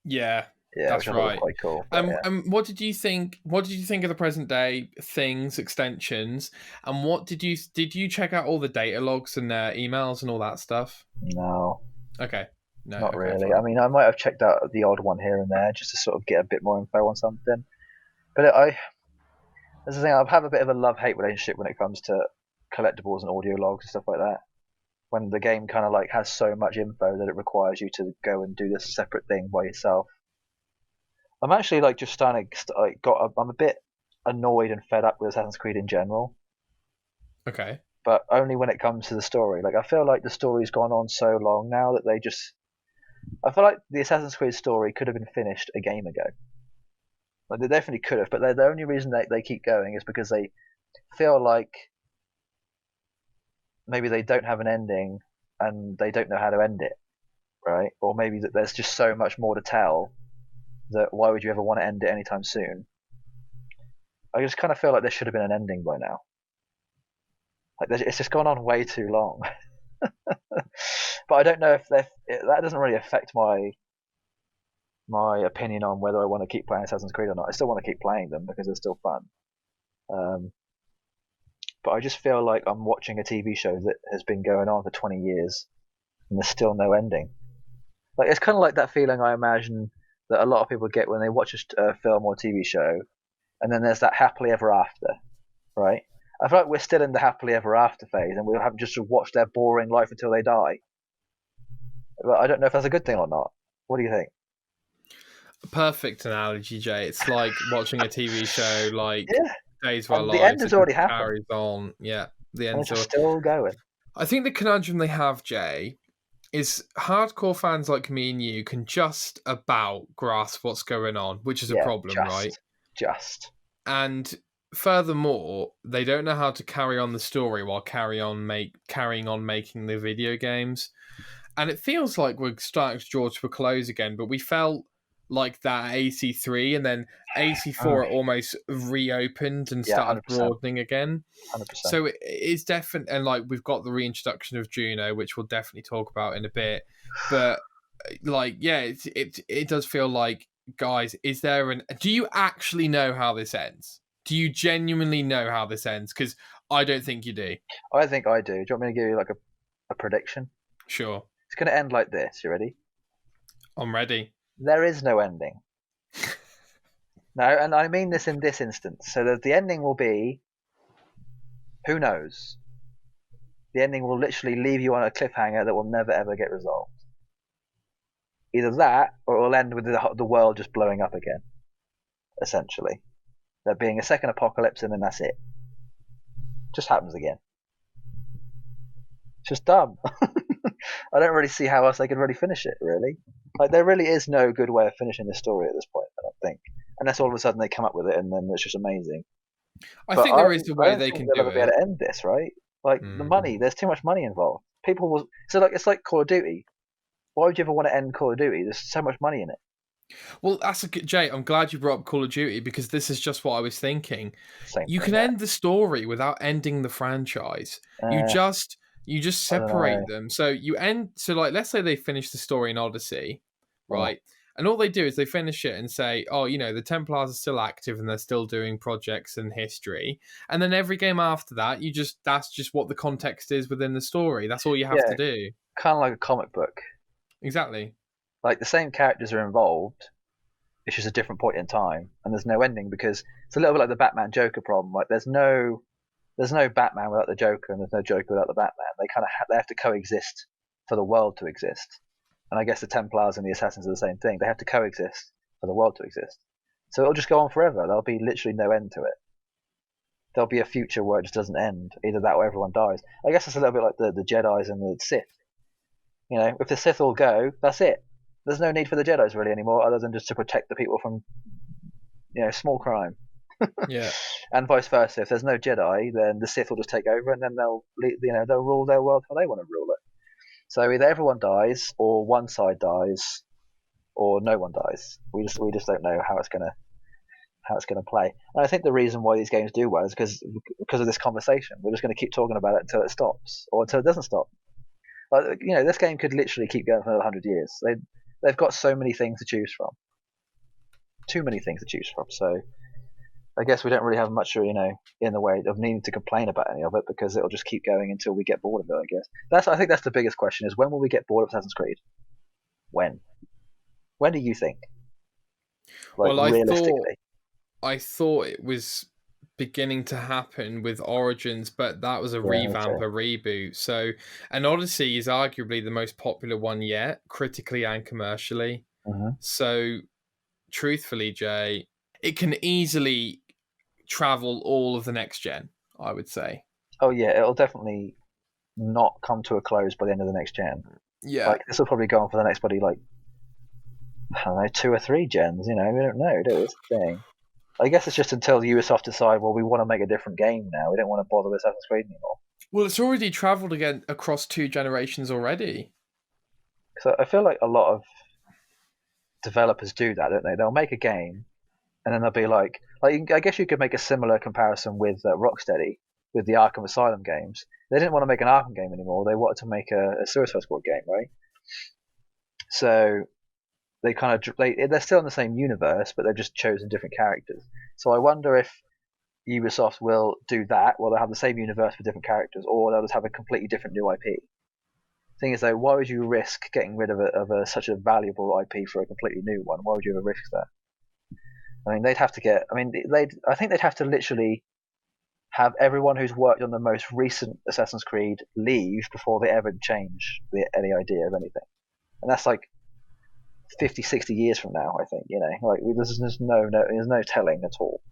Yeah, Yeah, which that's I thought was right. quite cool. But yeah. What did you think? What did you think of the present day things, extensions, and what did you check out all the data logs and emails and all that stuff? No, Okay, no, not okay, really. I fine. mean, I might have checked out the odd one here and there just to sort of get a bit more info on something. But that's the thing. I have a bit of a love-hate relationship when it comes to collectibles and audio logs and stuff like that. When the game kind of like has so much info that it requires you to go and do this separate thing by yourself. I'm actually like just starting I'm a bit annoyed and fed up with Assassin's Creed in general, Okay, but only when it comes to the story. Like I feel like the story's gone on so long now that I feel like the Assassin's Creed story could have been finished a game ago. Like they definitely could have, but the only reason they keep going is because they feel like maybe they don't have an ending and they don't know how to end it, right? Or maybe that there's just so much more to tell that why would you ever want to end it anytime soon? I just kind of feel like there should have been an ending by now. Like it's just gone on way too long. But I don't know if that doesn't really affect my opinion on whether I want to keep playing Assassin's Creed or not. I still want to keep playing them because they're still fun. But I just feel like I'm watching a TV show that has been going on for 20 years and there's still no ending. Like it's kind of like that feeling I imagine that a lot of people get when they watch a film or TV show, and then there's that happily ever after, right? I feel like we're still in the happily ever after phase, and we haven't just watched their boring life until they die. But I don't know if that's a good thing or not. What do you think? perfect analogy, Jay. It's like watching a TV show, like Yeah, Days of Our and the end Lives. has It just already happened, carries on. Yeah, the and end. it's just still going. I think the conundrum they have, Jay, is hardcore fans like me and you can just about grasp what's going on, which is a Yeah, problem, right? just. And furthermore, they don't know how to carry on the story while carrying on making the video games. And it feels like we're starting to draw to a close again, but we felt like that at AC3, and then AC4 Mm, almost reopened and yeah, started 100%, broadening again. 100%. So it is definitely, and like we've got the reintroduction of Juno, which we'll definitely talk about in a bit. But like, yeah, it does feel like, guys, is there do you actually know how this ends? Do you genuinely know how this ends? Because I don't think you do. I think I do. Do you want me to give you like a prediction? Sure, It's going to end like this. You ready? I'm ready. There is no ending. No, and I mean this in this instance. So that the ending will be, who knows? The ending will literally leave you on a cliffhanger that will never ever get resolved. Either that, or it will end with the world just blowing up again. Essentially, there being a second apocalypse, and then that's it. Just happens again. It's just dumb. I don't really see how else they could really finish it. Really, like there really is no good way of finishing this story at this point. I don't think, unless all of a sudden they come up with it and then it's just amazing. I But think there is a I way don't they think can they'll do ever be able it. to end this, right? Like the money, there's too much money involved. People will. So like it's like Call of Duty. Why would you ever want to end Call of Duty? There's so much money in it. Well, that's a good, Jay. I'm glad you brought up Call of Duty because this is just what I was thinking. Same You thing. can end the story without ending the franchise. You Uh, just I don't know. separate them. So you end. So like, let's say they finish the story in Odyssey, Oh, right? And all they do is they finish it and say, oh, the Templars are still active and they're still doing projects and history. And then every game after that, that's just what the context is within the story. That's all you have to yeah, do. kind of like a comic book. Exactly. Like the same characters are involved. It's just a different point in time, and there's no ending because it's a little bit like the Batman Joker problem. Like there's no Batman without the Joker, and there's no Joker without the Batman. They kind of they have to coexist for the world to exist. And I guess the Templars and the Assassins are the same thing. They have to coexist for the world to exist. So it'll just go on forever. There'll be literally no end to it. There'll be a future where it just doesn't end. Either that or everyone dies. I guess it's a little bit like the Jedi's and the Sith. If the Sith all go, that's it. There's no need for the Jedi's really anymore, other than just to protect the people from small crime. Yeah. And vice versa. If there's no Jedi, then the Sith will just take over, and then they'll rule their world how they want to rule it. So either everyone dies, or one side dies, or no one dies. We just don't know how it's gonna play. And I think the reason why these games do well is because of this conversation. We're just going to keep talking about it until it stops, or until it doesn't stop. Like this game could literally keep going for another 100 years. They've got so many things to choose from. Too many things to choose from. So I guess we don't really have much, in the way of needing to complain about any of it because it'll just keep going until we get bored of it. I guess I think that's the biggest question: is when will we get bored of Assassin's Creed? When? When do you think? Like Well, realistically? I thought it was beginning to happen with Origins, but that was a Yeah, me revamp, too. a reboot. So, and Odyssey is arguably the most popular one yet, critically and commercially. Mm-hmm. So, truthfully, Jay, it can easily travel all of the next gen, I would say. Oh yeah, it'll definitely not come to a close by the end of the next gen. Yeah. Like this will probably go on for the next like I don't know, 2 or 3 gens. We don't know. It's the thing. I guess it's just until Ubisoft decide, well, we want to make a different game now. We don't want to bother with Assassin's Creed anymore. Well, it's already traveled again across 2 generations already. So I feel like a lot of developers do that, don't they? They'll make a game, and then they'll be like I guess you could make a similar comparison with Rocksteady with the Arkham Asylum games. They didn't want to make an Arkham game anymore. They wanted to make a Suicide Squad game, right? So they're still in the same universe, but they've just chosen different characters. So I wonder if Ubisoft will do that, where they'll have the same universe with different characters, or they'll just have a completely different new IP. Thing is, though, why would you risk getting rid of such a valuable IP for a completely new one? Why would you ever risk that? I mean, they'd have to get. I mean, I think they'd have to literally have everyone who's worked on the most recent Assassin's Creed leave before they ever change any idea of anything, and that's like 50, 60 years from now. I think there's no telling at all.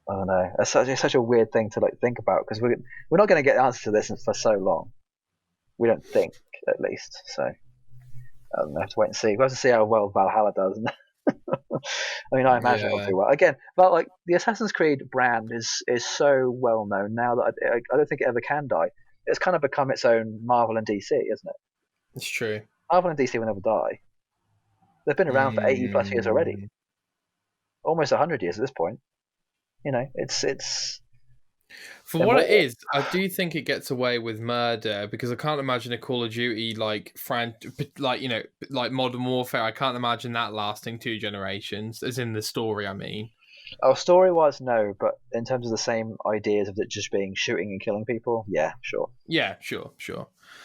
I don't know. It's such a weird thing to think about because we're not going to get the answer to this for so long. We don't think, at least. So I don't know. Have to wait and see. We have to see how well Valhalla does. I mean, I imagine it'll do well. Again, but the Assassin's Creed brand is so well known now that I don't think it ever can die. It's kind of become its own Marvel and DC, isn't it? It's true. Marvel and DC will never die. They've been around for 80 plus years already. Almost 100 years at this point. It's For what it is, I do think it gets away with murder because I can't imagine a Call of Duty like Modern Warfare. I can't imagine that lasting 2 generations, as in the story. I mean, story-wise, no, but in terms of the same ideas of it just being shooting and killing people, yeah, sure. Yeah, sure.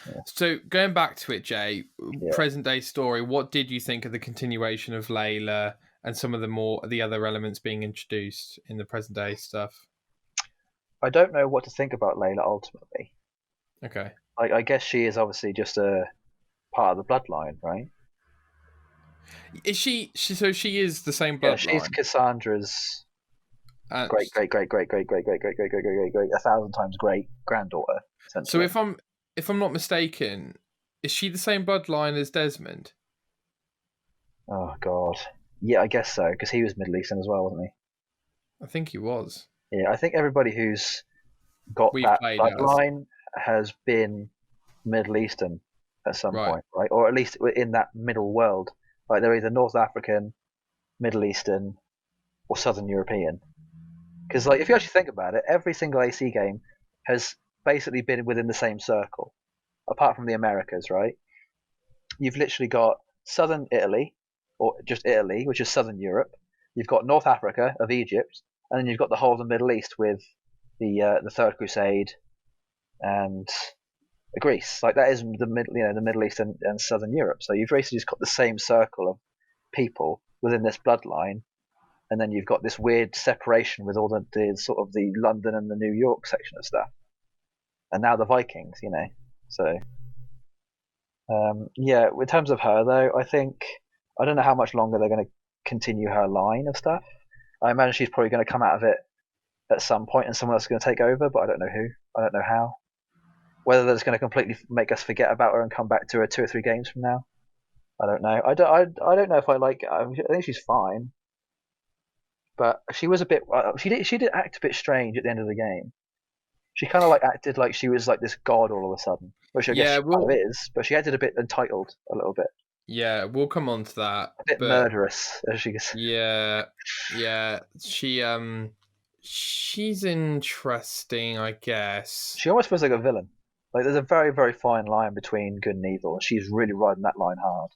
Yeah. So going back to it, Jay, Yeah. present day story. What did you think of the continuation of Layla and some of the other elements being introduced in the present day stuff? I don't know what to think about Layla ultimately. Okay. I guess she is obviously just a part of the bloodline, right? Is she? So she is the same bloodline. Yeah, she's Cassandra's great 1,000 times great granddaughter. So if I'm not mistaken, is she the same bloodline as Desmond? Oh God, yeah, I guess so because he was Middle Eastern as well, wasn't he? I think he was. Yeah, I think everybody who's got that bloodline has been Middle Eastern at some Right. point, right? Or at least in that middle world. Like they're either North African, Middle Eastern, or Southern European. Because like if you actually think about it, every single AC game has basically been within the same circle, apart from the Americas, right? You've literally got Southern Italy, or just Italy, which is Southern Europe. You've got North Africa of Egypt, and then you've got the whole of the Middle East with the Third Crusade and Greece. Like that is the Middle East and Southern Europe. So you've basically just got the same circle of people within this bloodline, and then you've got this weird separation with all the sort of the London and the New York section of stuff, and now the Vikings. So yeah. In terms of her though, I don't know how much longer they're going to continue her line of stuff. I imagine she's probably going to come out of it at some point, and someone else is going to take over, but I don't know who. I don't know how. Whether that's going to completely make us forget about her and come back to her 2 or 3 games from now, I don't know. I don't know if I like. I think she's fine, but she was a bit. She did act a bit strange at the end of the game. She kind of like acted like she was like this god all of a sudden, which I guess Yeah, she kind of is. But she acted a bit entitled, a little bit, we'll come on to that. a bit But murderous, as she gets. yeah, she's interesting, I guess. She almost feels like a villain. Like there's a very very fine line between good and evil, and she's really riding that line hard.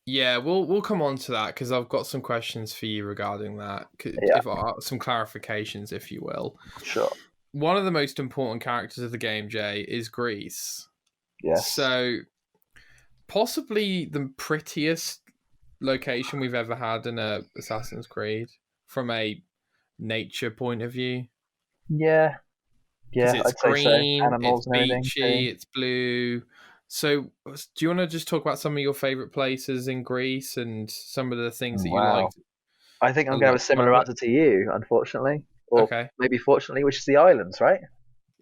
Yeah, we'll come on to that because I've got some questions for you regarding that. Yeah, Some clarifications, if you will. sure. One of the most important characters of the game, Jay, is Greece. Yes. So possibly the prettiest location we've ever had in a Assassin's Creed from a nature point of view. Yeah. Because Yeah, it's I'd say so. green, it's Animals and everything beachy, too. it's blue. So, do you want to just talk about some of your favorite places in Greece and some of the things that you Wow. liked I think I'm going to have a similar about it? answer to you, unfortunately, or Okay. maybe fortunately, which is the islands, right?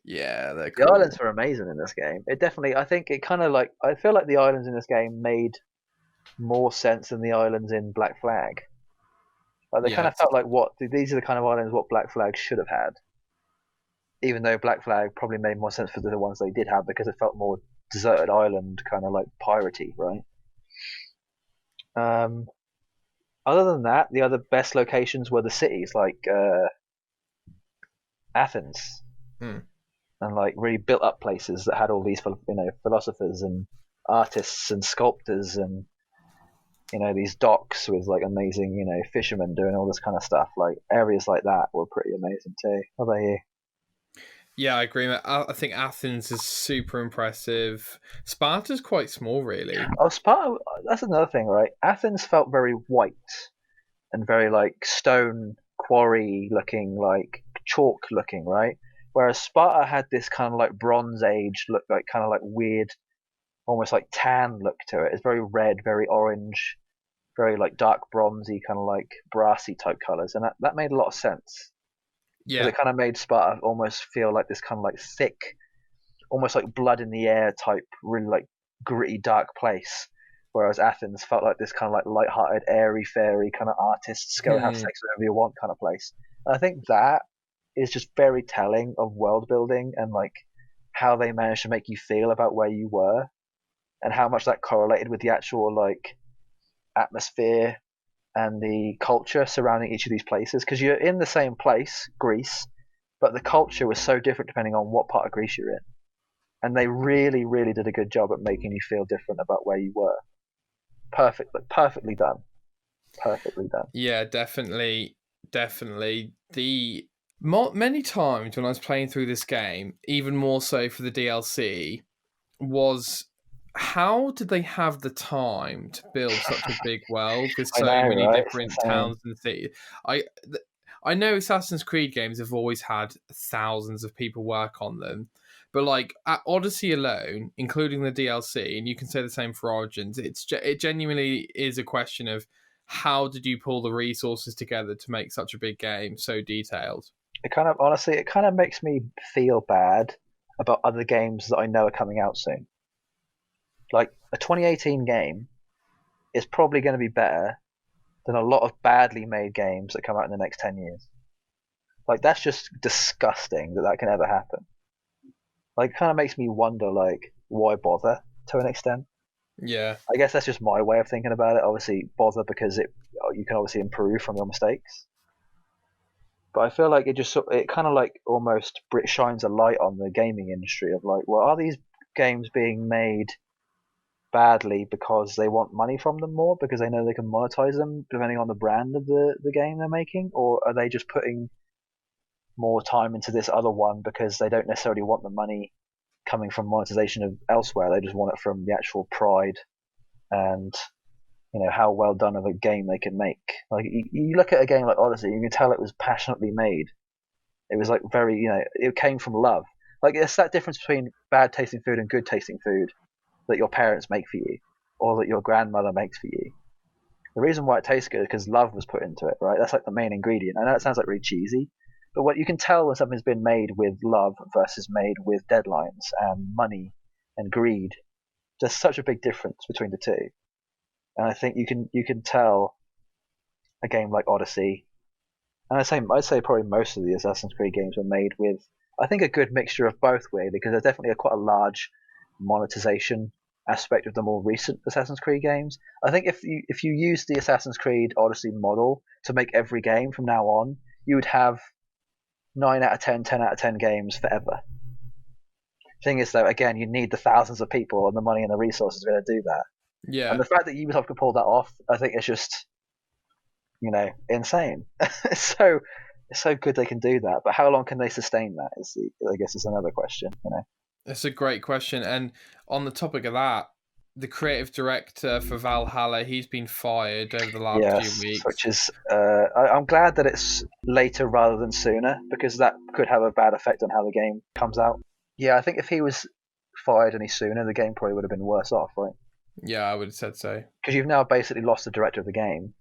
Yeah, they're The islands cool. were amazing in this game. It definitely, I think it kind of like, I feel like the islands in this game made more sense than the islands in Black Flag. Like they kind of Yes. felt like these are the kind of islands what Black Flag should have had. Even though Black Flag probably made more sense for the ones they did have because it felt more deserted island, kind of like piratey, right? Um, Other than that, the other best locations were the cities like Athens Hmm. and like really built up places that had all these philosophers and artists and sculptors and these docks with like amazing fishermen doing all this kind of stuff. Like areas like that were pretty amazing too. How about you? Yeah, I agree. I think Athens is super impressive. Sparta's quite small, really. Oh, Sparta. That's another thing, right? Athens felt very white and very like stone quarry looking, like chalk looking, right? Whereas Sparta had this kind of like Bronze Age look, like kind of like weird, almost like tan look to it. It's very red, very orange, very like dark bronzy, kind of like brassy type colors, and that made a lot of sense because Yeah. it kind of made Sparta almost feel like this kind of like thick, almost like blood in the air type, really like gritty, dark place. Whereas Athens felt like this kind of like light-hearted, airy, fairy kind of artists go and have Hmm. sex whenever you want kind of place. And I think that is just very telling of world building and like how they managed to make you feel about where you were and how much that correlated with the actual like atmosphere and the culture surrounding each of these places because you're in the same place, Greece, but the culture was so different depending on what part of Greece you're in. And they really, really did a good job at making you feel different about where you were. Perfectly done. Perfectly done. Yeah, definitely. Definitely. Many times when I was playing through this game, even more so for the DLC, was how did they have the time to build such a big world with I so know, many right? It's different insane. towns and cities? I I know Assassin's Creed games have always had thousands of people work on them, but like at Odyssey alone, including the DLC, and you can say the same for Origins, it genuinely is a question of how did you pull the resources together to make such a big game so detailed? It kind of makes me feel bad about other games that I know are coming out soon. Like a 2018 game is probably going to be better than a lot of badly made games that come out in the next 10 years. Like that's just disgusting that can ever happen. Like it kind of makes me wonder like why bother to an extent. Yeah. I guess that's just my way of thinking about it. Obviously, bother because you can obviously improve from your mistakes. But I feel like it kind of like almost shines a light on the gaming industry of like, well, are these games being made badly because they want money from them more because they know they can monetize them depending on the brand of the game they're making, or are they just putting more time into this other one because they don't necessarily want the money coming from monetization of elsewhere? They just want it from the actual pride and how well done of a game they can make. Like you look at a game like Odyssey, you can tell it was passionately made. It was like very, it came from love. Like it's that difference between bad tasting food and good tasting food that your parents make for you, or that your grandmother makes for you. The reason why it tastes good is because love was put into it, right? That's like the main ingredient. I know it sounds like really cheesy, but what you can tell when something's been made with love versus made with deadlines and money and greed. There's such a big difference between the two. And I think you can tell a game like Odyssey, and I'd say probably most of the Assassin's Creed games were made with, I think, a good mixture of both, really, because there's definitely quite a large monetization aspect of the more recent Assassin's Creed games. I think if you use the Assassin's Creed Odyssey model to make every game from now on, you would have 9 out of 10, 10 out of 10 games forever. Thing is, though, again, you need the thousands of people and the money and the resources to be able to do that. And Yeah. the fact that Ubisoft can pull that off, I think it's just, insane. It's so good they can do that, but how long can they sustain that? I guess is another question. It's a great question. And on the topic of that, the creative director for Valhalla, he's been fired over the last few Yes, which weeks. is I'm glad that it's later rather than sooner because that could have a bad effect on how the game comes out. Yeah, I think if he was fired any sooner, the game probably would have been worse off, right? Yeah, I would have said so. Because you've now basically lost the director of the game,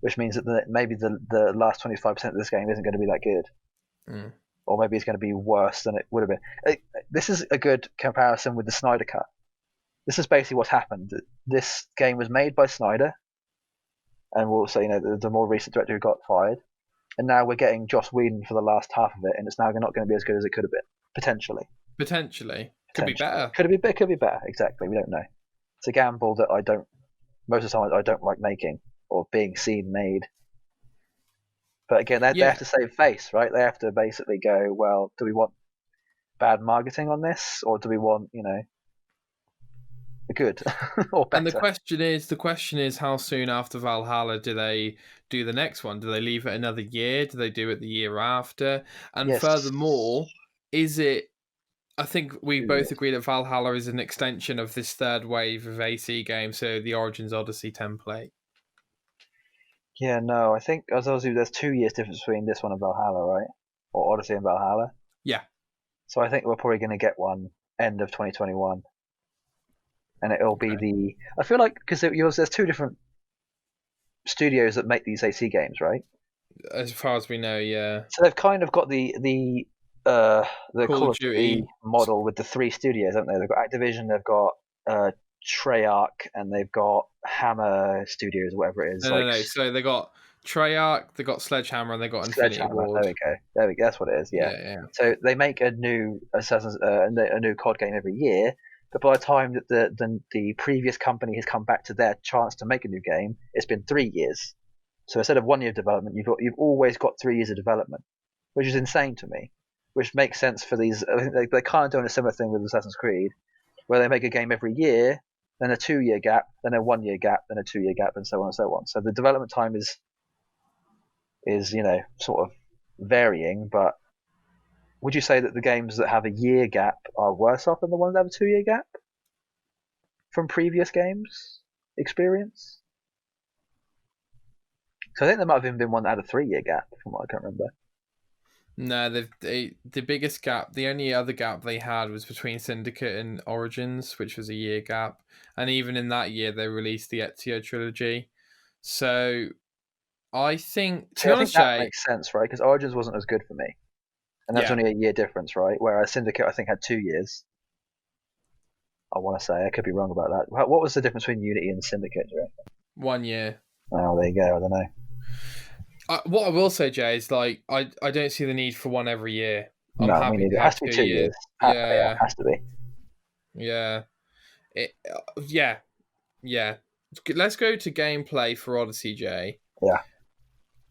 which means that maybe the last 25% of this game isn't going to be that good. Mm. Or maybe it's going to be worse than it would have been. This is a good comparison with the Snyder Cut. This is basically what's happened. This game was made by Snyder, and we'll say, the more recent director who got fired, and now we're getting Joss Whedon for the last half of it, and it's now not going to be as good as it could have been, potentially. Potentially. Could be better. Could be better, exactly. We don't know. It's a gamble that most of the time I don't like making or being seen made. But again, they Yeah. have to save face, right? They have to basically go, well, do we want bad marketing on this, or do we want, good or better? And the question is, how soon after Valhalla do they do the next one? Do they leave it another year? Do they do it the year after? And Yes. furthermore, is it? I think we 2 both years. agree that Valhalla is an extension of this third wave of AC games, so the Origins Odyssey template. Yeah, no, I think as obviously there's 2 years difference between this one and Valhalla, right? Or Odyssey and Valhalla. Yeah. So I think we're probably going to get one end of 2021, and it'll be I feel like because there's 2 different studios that make these AC games, right? As far as we know, yeah. So they've kind of got the Call of Duty model with the 3 studios, haven't they? They've got Activision, they've got Treyarch, and they've got Hammer Studios, whatever it is. No. So they got Treyarch, they got Sledgehammer, and they got Infinity Ward. There we go. That's what it is. Yeah. So they make a new a new COD game every year, but by the time that the previous company has come back to their chance to make a new game, it's been 3 years. So instead of 1 year of development, you've always got 3 years of development, which is insane to me. Which makes sense for these. I think they're kind of doing a similar thing with Assassin's Creed, where they make a game every year, then a 2 year gap, then a 1 year gap, then a 2 year gap, and so on and so on. So the development time is sort of varying. But would you say that the games that have a year gap are worse off than the ones that have a 2 year gap from previous games experience? So I think there might have even been one that had a 3 year gap, from what I can remember. No, the biggest gap, the only other gap they had was between Syndicate and Origins, which was a year gap. And even in that year, they released the Ezio trilogy. So I think, to be honest, that makes sense, right? Because Origins wasn't as good for me. And that's only a year difference, right? Whereas Syndicate, I think, had 2 years. I want to say. I could be wrong about that. What was the difference between Unity and Syndicate, do you reckon? 1 year. Oh, there you go. I don't know. What I will say, Jay, is I don't see the need for one every year. I'm happy to have it has to be 2 years. Yeah, it has to be. Yeah. Yeah. Let's go to gameplay for Odyssey, Jay. Yeah.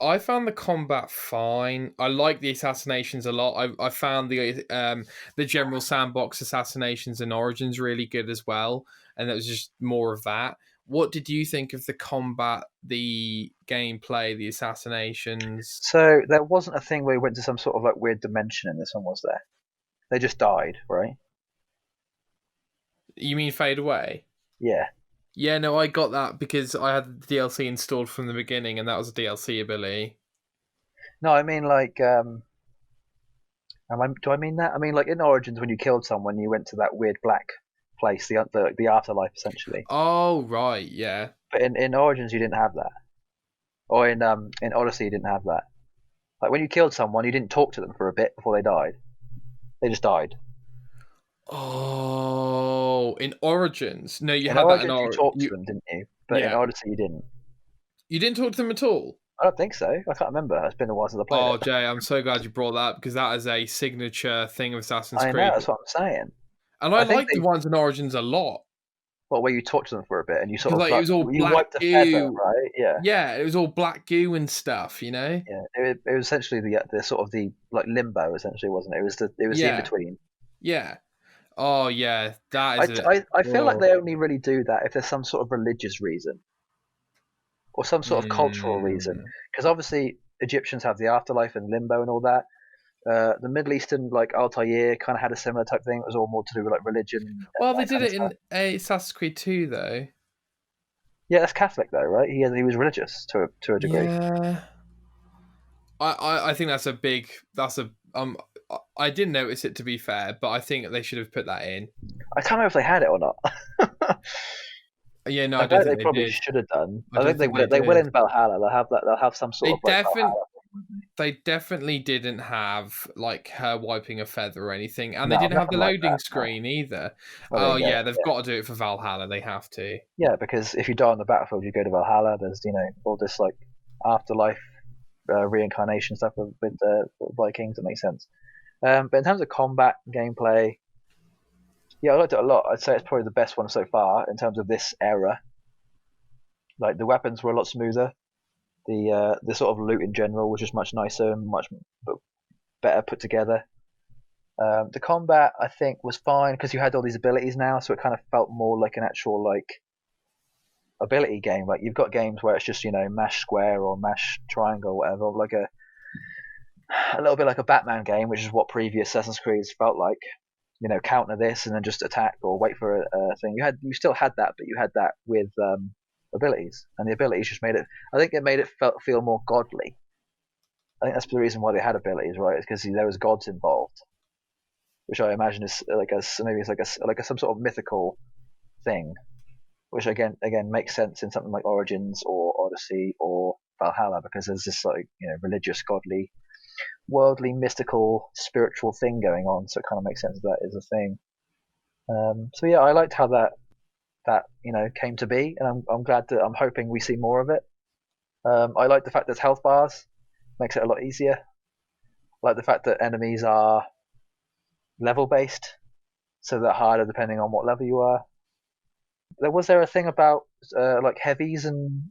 I found the combat fine. I like the assassinations a lot. I found the general sandbox assassinations in Origins really good as well, and it was just more of that. What did you think of the combat, the gameplay, the assassinations? So there wasn't a thing where we went to some sort of like weird dimension in this one, was there? They just died, right? You mean Fade Away? Yeah. Yeah, no, I got that because I had the DLC installed from the beginning, and that was a DLC ability. No, I mean like do I mean that? I mean like in Origins when you killed someone, you went to that weird black place, the afterlife essentially. Oh, right, yeah. But in Origins you didn't have that, or in Odyssey you didn't have that. Like when you killed someone, you didn't talk to them for a bit before they died. They just died. Oh, in Origins. No, you In had that in Origins you talked to them, didn't you? But in Yeah. Odyssey you didn't. You didn't talk to them at all? I don't think so. I can't remember. It's been a while since I played Oh, it. Jay, I'm so glad you brought that up because that is a signature thing of Assassin's I know, Creed. that's what I'm saying. And I I think like the ones in Origins a lot. well, where you talk to them for a bit and you sort Because of like, it was all you black wipe the feather, goo. right? Yeah. Yeah, it was all black goo and stuff, you know? Yeah, it was essentially the sort of the like limbo, essentially, wasn't it? It was the in Yeah, between. yeah. Oh, yeah, that is it. I feel like Whoa. they only really do that if there's some sort of religious reason or some sort of cultural reason, Mm. because obviously Egyptians have the afterlife and limbo and all that. The Middle Eastern, like Altair, kind of had a similar type thing. It was all more to do with like religion and Well, they that did kind of it stuff. in Assassin's Creed 2, though. Yeah, that's Catholic though, right? He was religious to a degree. Yeah. I think that's a big that's a I didn't notice it to be fair, but I think they should have put that in. I can't remember if they had it or not. Yeah, no, I I don't bet they think they probably did. should have done. I I don't think think they they will did. in Valhalla. They'll have that. They'll have some sort They of like definitely Valhalla. they definitely didn't have like her wiping a feather or anything, and they No, didn't have the nothing like loading that. No. screen either. Well, there Oh you go. yeah, they've got to do it for Valhalla. They have to. Yeah, because if you die on the battlefield, you go to Valhalla. There's all this like afterlife reincarnation stuff with the Vikings. That makes sense. But in terms of combat gameplay, yeah, I liked it a lot. I'd say it's probably the best one so far in terms of this era. Like the weapons were a lot smoother. The sort of loot in general was just much nicer and much better put together. The combat I think was fine because you had all these abilities now, so it kind of felt more like an actual like ability game. Like you've got games where it's just mash square or mash triangle, or whatever, like a little bit like a Batman game, which is what previous Assassin's Creed felt like. Counter this and then just attack or wait for a thing. You still had that, but you had that with abilities, and the abilities just made it. I think it made it feel more godly. I think that's the reason why they had abilities, right? It's because there was gods involved, which I imagine is maybe it's like some sort of mythical thing, which again makes sense in something like Origins or Odyssey or Valhalla, because there's this like religious, godly, worldly, mystical, spiritual thing going on. So it kind of makes sense that is a thing. So yeah, I liked how that came to be, and I'm glad that I'm hoping we see more of it. I like the fact there's health bars, makes it a lot easier. I like the fact that enemies are level based, so they're harder depending on what level you are. Was there a thing about like heavies and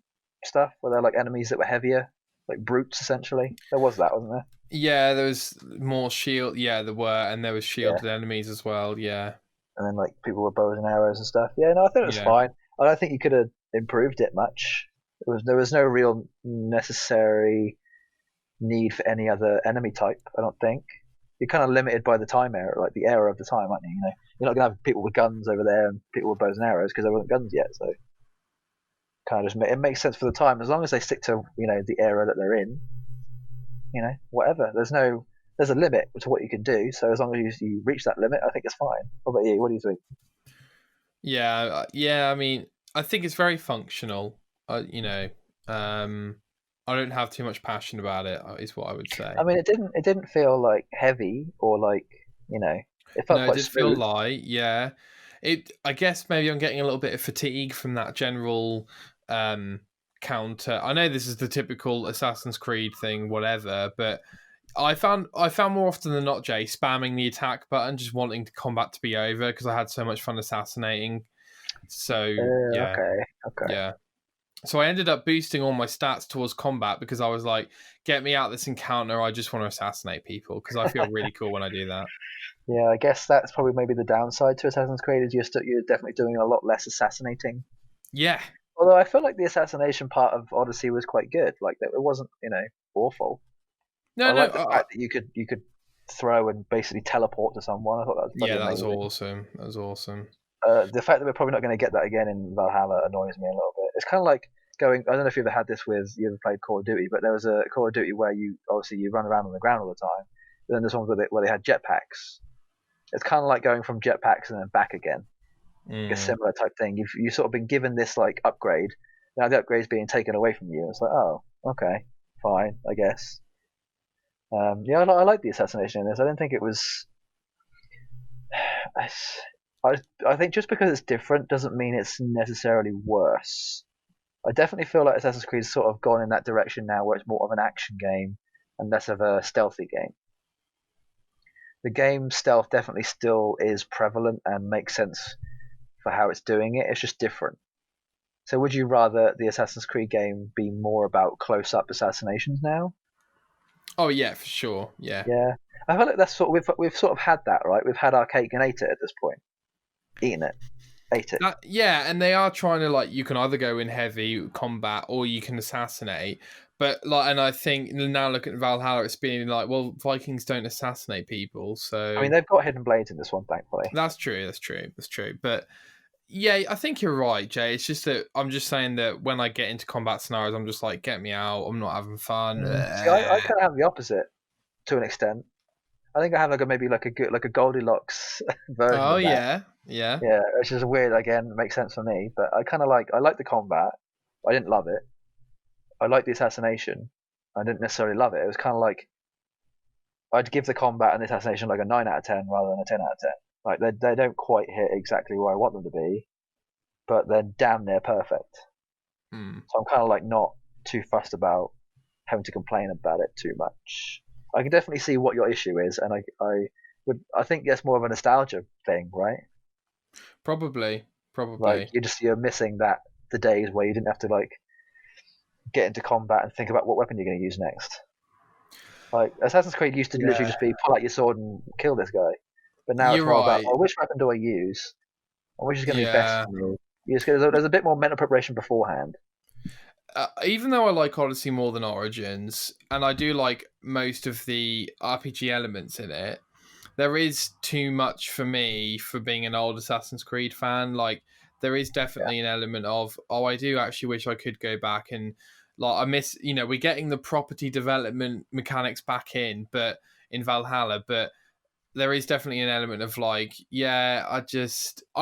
stuff, where they're like enemies that were heavier, like brutes essentially? There was that, wasn't there? Yeah, there was more shield. Yeah, there were, and there was Yeah. shielded enemies as well. Yeah. And then like people with bows and arrows and stuff. Yeah, no, I think it was Yeah. fine. I don't think you could have improved it much. There was no real necessary need for any other enemy type. I don't think you're kind of limited by the time era, like the era of the time, aren't you? You're not gonna have people with guns over there and people with bows and arrows because there wasn't guns yet. So kind of just it makes sense for the time as long as they stick to the era that they're in. Whatever. There's a limit to what you can do. So as long as you reach that limit, I think it's fine. What about you? What do you think? Yeah, yeah. I mean, I think it's very functional. I don't have too much passion about it. Is what I would say. I mean, it didn't feel like heavy or like it felt No, it quite did feel smooth. light. Yeah, I guess maybe I'm getting a little bit of fatigue from that general counter. I know this is the typical Assassin's Creed thing, whatever, but I found more often than not, Jay, spamming the attack button, just wanting the combat to be over because I had so much fun assassinating. So yeah, Okay. yeah. So I ended up boosting all my stats towards combat because I was like, get me out this encounter. I just want to assassinate people because I feel really cool when I do that. Yeah, I guess that's probably maybe the downside to Assassin's Creed is you're definitely doing a lot less assassinating. Yeah. Although I feel like the assassination part of Odyssey was quite good. Like it wasn't, awful. I No, no. like the fact that you could throw and basically teleport to someone. I thought that was bloody Yeah, that was amazing. awesome. That was awesome. The fact that we're probably not going to get that again in Valhalla annoys me a little bit. It's kind of like going. I don't know if you ever had this with you ever played Call of Duty, but there was a Call of Duty where you run around on the ground all the time. But then there's ones where they had jetpacks. It's kind of like going from jetpacks and then back again. Like a similar type thing. You've sort of been given this like upgrade. Now the upgrade's being taken away from you. It's like, oh, okay, fine, I guess. Yeah, I like the assassination in this. I don't think it was. I think just because it's different doesn't mean it's necessarily worse. I definitely feel like Assassin's Creed's sort of gone in that direction now, where it's more of an action game and less of a stealthy game. The game stealth definitely still is prevalent and makes sense for how it's doing it. It's just different. So would you rather the Assassin's Creed game be more about close-up assassinations now? Oh yeah, for sure. Yeah. Yeah, I feel like that's sort of we've sort of had that, right? We've had our cake and ate it at this point. Eaten it, ate it. Yeah, and they are trying to like you can either go in heavy combat or you can assassinate. But like, and I think now looking at Valhalla, it's being like, well, Vikings don't assassinate people, so I mean, they've got hidden blades in this one, thankfully. that's true. That's true. That's true. But yeah, I think you're right, Jay. It's just that I'm just saying that when I get into combat scenarios, I'm just like, get me out. I'm not having fun. See, I kind of have the opposite to an extent. I think I have maybe like a good like a Goldilocks version Oh of that. yeah, yeah. Yeah, which is weird. Again, makes sense for me. But I like the combat. I didn't love it. I liked the assassination. I didn't necessarily love it. It was kind of like I'd give the combat and the assassination like a 9 out of 10 rather than a 10 out of 10. Like they don't quite hit exactly where I want them to be, but they're damn near perfect. So I'm kind of like not too fussed about having to complain about it too much. I can definitely see what your issue is, and I think that's more of a nostalgia thing, right? Probably, Like probably. you're missing the days where you didn't have to like get into combat and think about what weapon you're going to use next. Like Assassin's Creed used to literally just be pull out your sword and kill this guy, but now it's You're more about right. which weapon do I use and which is going to be best Yeah. for me. There's a bit more mental preparation beforehand. Even though I like Odyssey more than Origins, and I do like most of the RPG elements in it, there is too much for me for being an old Assassin's Creed fan. Like, there is Yeah. definitely an element of, oh, I do actually wish I could go back and, like, I miss, we're getting the property development mechanics back in, but in Valhalla, but there is definitely an element of like, yeah, I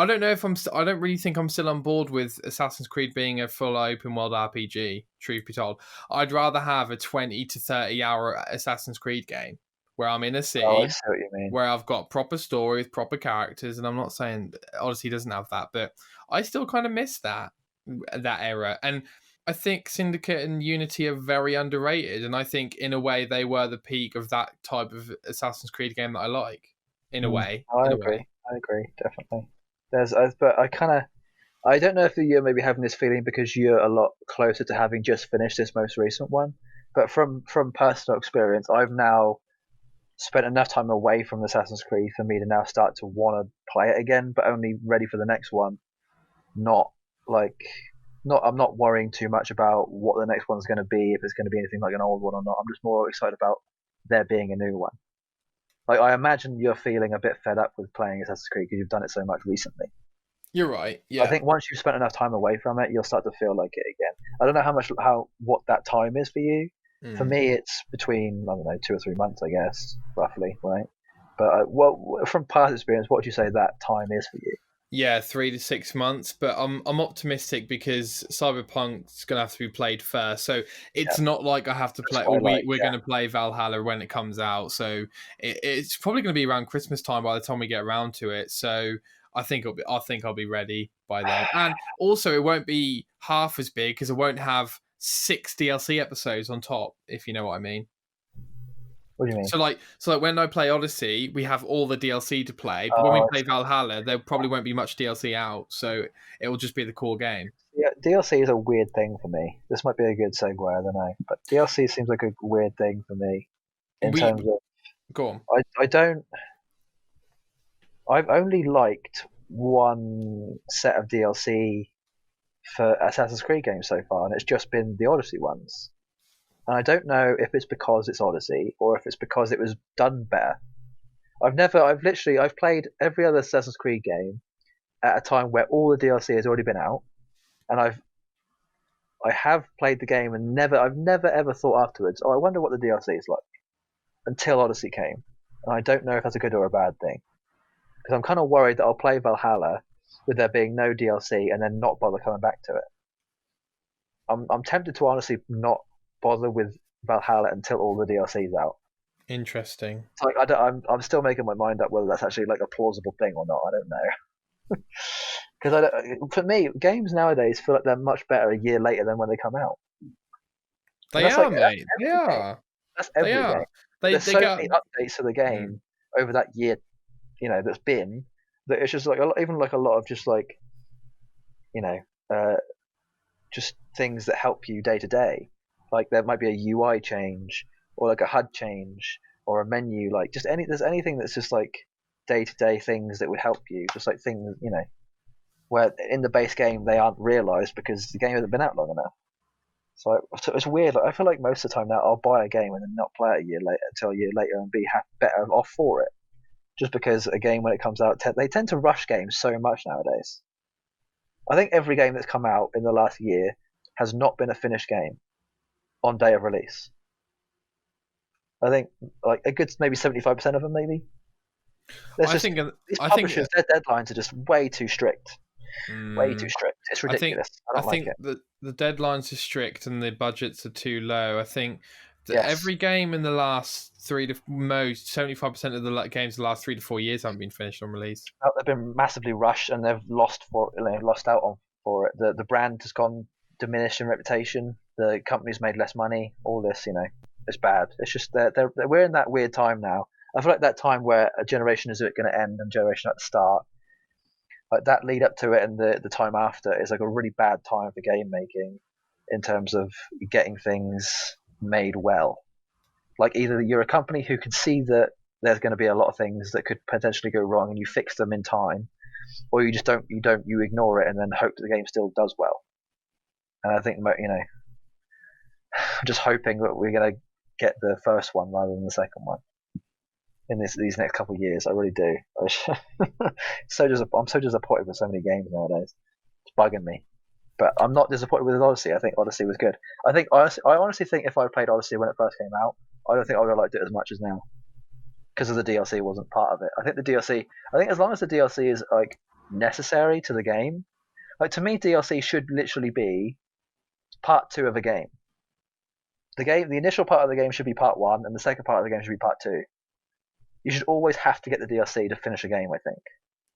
don't know if I don't really think I'm still on board with Assassin's Creed being a full open world RPG, truth be told. I'd rather have a 20 to 30 hour Assassin's Creed game where I'm in a Oh, I city, see what you mean. where I've got proper story with proper characters, and I'm not saying Odyssey doesn't have that, but I still kind of miss that era. And I think Syndicate and Unity are very underrated, and I think in a way they were the peak of that type of Assassin's Creed game that I like. In a way, Oh, in a way. I agree, definitely. But I don't know if you're maybe having this feeling because you're a lot closer to having just finished this most recent one. But from personal experience, I've now spent enough time away from Assassin's Creed for me to now start to want to play it again, but only ready for the next one. Not like not I'm not worrying too much about what the next one's going to be, if it's going to be anything like an old one or not. I'm just more excited about there being a new one. Like I imagine you're feeling a bit fed up with playing Assassin's Creed because you've done it so much recently. You're right. I Yeah. think once you've spent enough time away from it, you'll start to feel like it again. I don't know what that time is for you. For me, it's between I don't know 2 or 3 months, I guess, roughly, right? But from past experience, what would you say that time is for you? Yeah, 3 to 6 months, but I'm optimistic because Cyberpunk's gonna have to be played first. So Yeah, it's not like I have to that's play. what I like. We're Yeah. gonna play Valhalla when it comes out. So it's probably gonna be around Christmas time by the time we get around to it. So I think I'll be ready by then. And also, it won't be half as big because it won't have 6 DLC episodes on top. If you know what I mean. What do you mean? So when I play Odyssey, we have all the DLC to play. But when we Oh, play Valhalla, there probably won't be much DLC out, so it will just be the core game. yeah, DLC is a weird thing for me. This might be a good segue, I don't know. But DLC seems like a weird thing for me in We terms of Go on. I don't. I've only liked one set of DLC for Assassin's Creed games so far, and it's just been the Odyssey ones. And I don't know if it's because it's Odyssey or if it's because it was done better. I've played every other Assassin's Creed game at a time where all the DLC has already been out, and I have played the game and I've never ever thought afterwards, oh, I wonder what the DLC is like, until Odyssey came, and I don't know if that's a good or a bad thing, because I'm kind of worried that I'll play Valhalla with there being no DLC and then not bother coming back to it. I'm tempted to honestly not bother with Valhalla until all the DLC's out. Interesting. It's like I'm still making my mind up whether that's actually like a plausible thing or not. I don't know. Because for me, games nowadays feel like they're much better a year later than when they come out. They are, mate. They are. That's every They are. game. They There's so got many updates to the game over that year, that's been, that it's just like even like a lot of just like, just things that help you day to day. Like there might be a UI change or like a HUD change or a menu, like there's anything that's just like day to day things that would help you, just like things, where in the base game they aren't realised because the game hasn't been out long enough. So it's weird. Like, I feel like most of the time now I'll buy a game and then not play it until a year later and be better off for it. Just because a game when it comes out, they tend to rush games so much nowadays. I think every game that's come out in the last year has not been a finished game on day of release. I think like a good maybe 75% of them, maybe. These publishers, their deadlines are just way too strict. Way too strict. It's ridiculous. I don't like it. The deadlines are strict and the budgets are too low. I think that every game in the last 75% of the games in the last 3 to 4 years haven't been finished on release. They've been massively rushed and they've lost out for it. The brand has gone diminished in reputation. The company's made less money. All this, it's bad. It's just we're in that weird time now. I feel like that time where a generation is going to end and a generation at the start. Like that lead up to it and the time after is like a really bad time for game making in terms of getting things made well. Like either you're a company who can see that there's going to be a lot of things that could potentially go wrong and you fix them in time, or you just you ignore it and then hope that the game still does well. And I think I'm just hoping that we're going to get the first one rather than the second one in these next couple of years. I really do. I'm so disappointed with so many games nowadays. It's bugging me. But I'm not disappointed with Odyssey. I think Odyssey was good. I honestly think if I played Odyssey when it first came out, I don't think I would have liked it as much as now. Because of the DLC wasn't part of it. I think as long as the DLC is like necessary to the game, like to me DLC should literally be part 2 of a game. The initial part of the game should be part 1 and the second part of the game should be part 2. You should always have to get the DLC to finish a game, I think,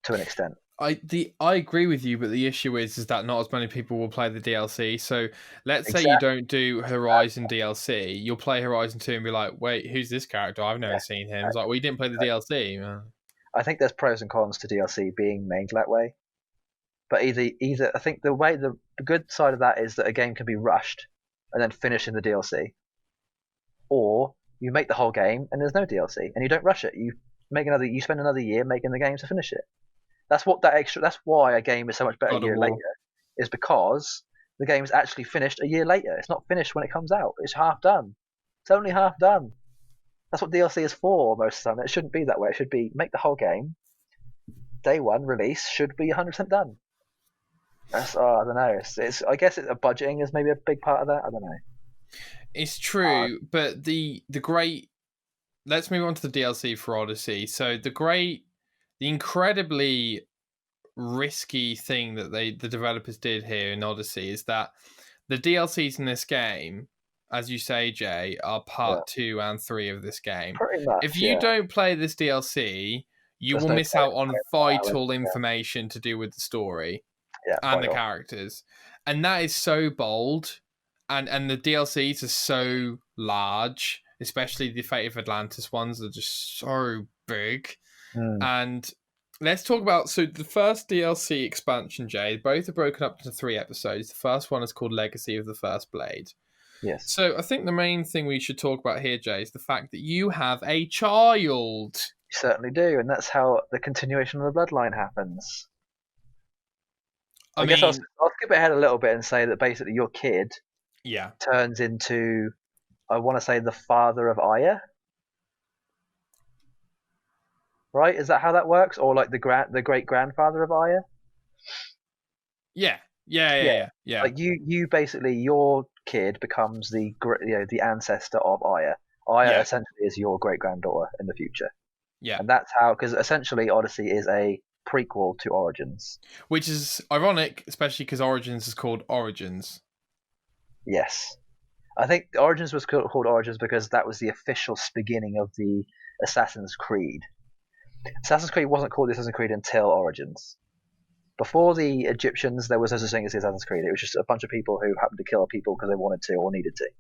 to an extent. I agree with you, but the issue is that not as many people will play the DLC. So let's say you don't do Horizon DLC, you'll play Horizon 2 and be like, wait, who's this character? I've never seen him. It's like, well, you didn't play the DLC. I think there's pros and cons to DLC being made that way. But either I think the good side of that is that a game can be rushed and then finish in the DLC. Or you make the whole game and there's no DLC and you don't rush it. You spend another year making the game to finish it. That's why a game is so much better a year later, is because the game is actually finished a year later. It's not finished when it comes out. It's half done. It's only half done. That's what DLC is for most of the time. It shouldn't be that way. It should be make the whole game. Day one release should be 100% done. I don't know. I guess budgeting is maybe a big part of that. I don't know. It's true, but the great. Let's move on to the DLC for Odyssey. So the incredibly risky thing that the developers did here in Odyssey is that the DLCs in this game, as you say, Jay, are part 2 and 3 of this game. Pretty much, if you don't play this DLC, you will miss out on vital information to do with the story and the characters. And that is so bold. And the DLCs are so large especially the Fate of Atlantis ones are just so big. Mm. And let's talk about, so the first DLC expansion, Jay, both are broken up into 3 episodes. The first one is called Legacy of the First Blade. Yes. So I think the main thing we should talk about here, Jay, is the fact that you have a child. You certainly do, and that's how the continuation of the bloodline happens. I guess I'll skip ahead a little bit and say that basically your kid turns into, I want to say, the father of Aya. Right? Is that how that works? Or like the great grandfather of Aya? Yeah. Like you basically, your kid becomes the ancestor of Aya. Aya essentially is your great granddaughter in the future. Yeah. And that's how, because essentially Odyssey is a prequel to Origins. Which is ironic, especially because Origins is called Origins. Yes. I think Origins was called Origins because that was the official beginning of the Assassin's Creed. Assassin's Creed wasn't called the Assassin's Creed until Origins. Before the Egyptians, there was no such thing as the Assassin's Creed. It was just a bunch of people who happened to kill people because they wanted to or needed to.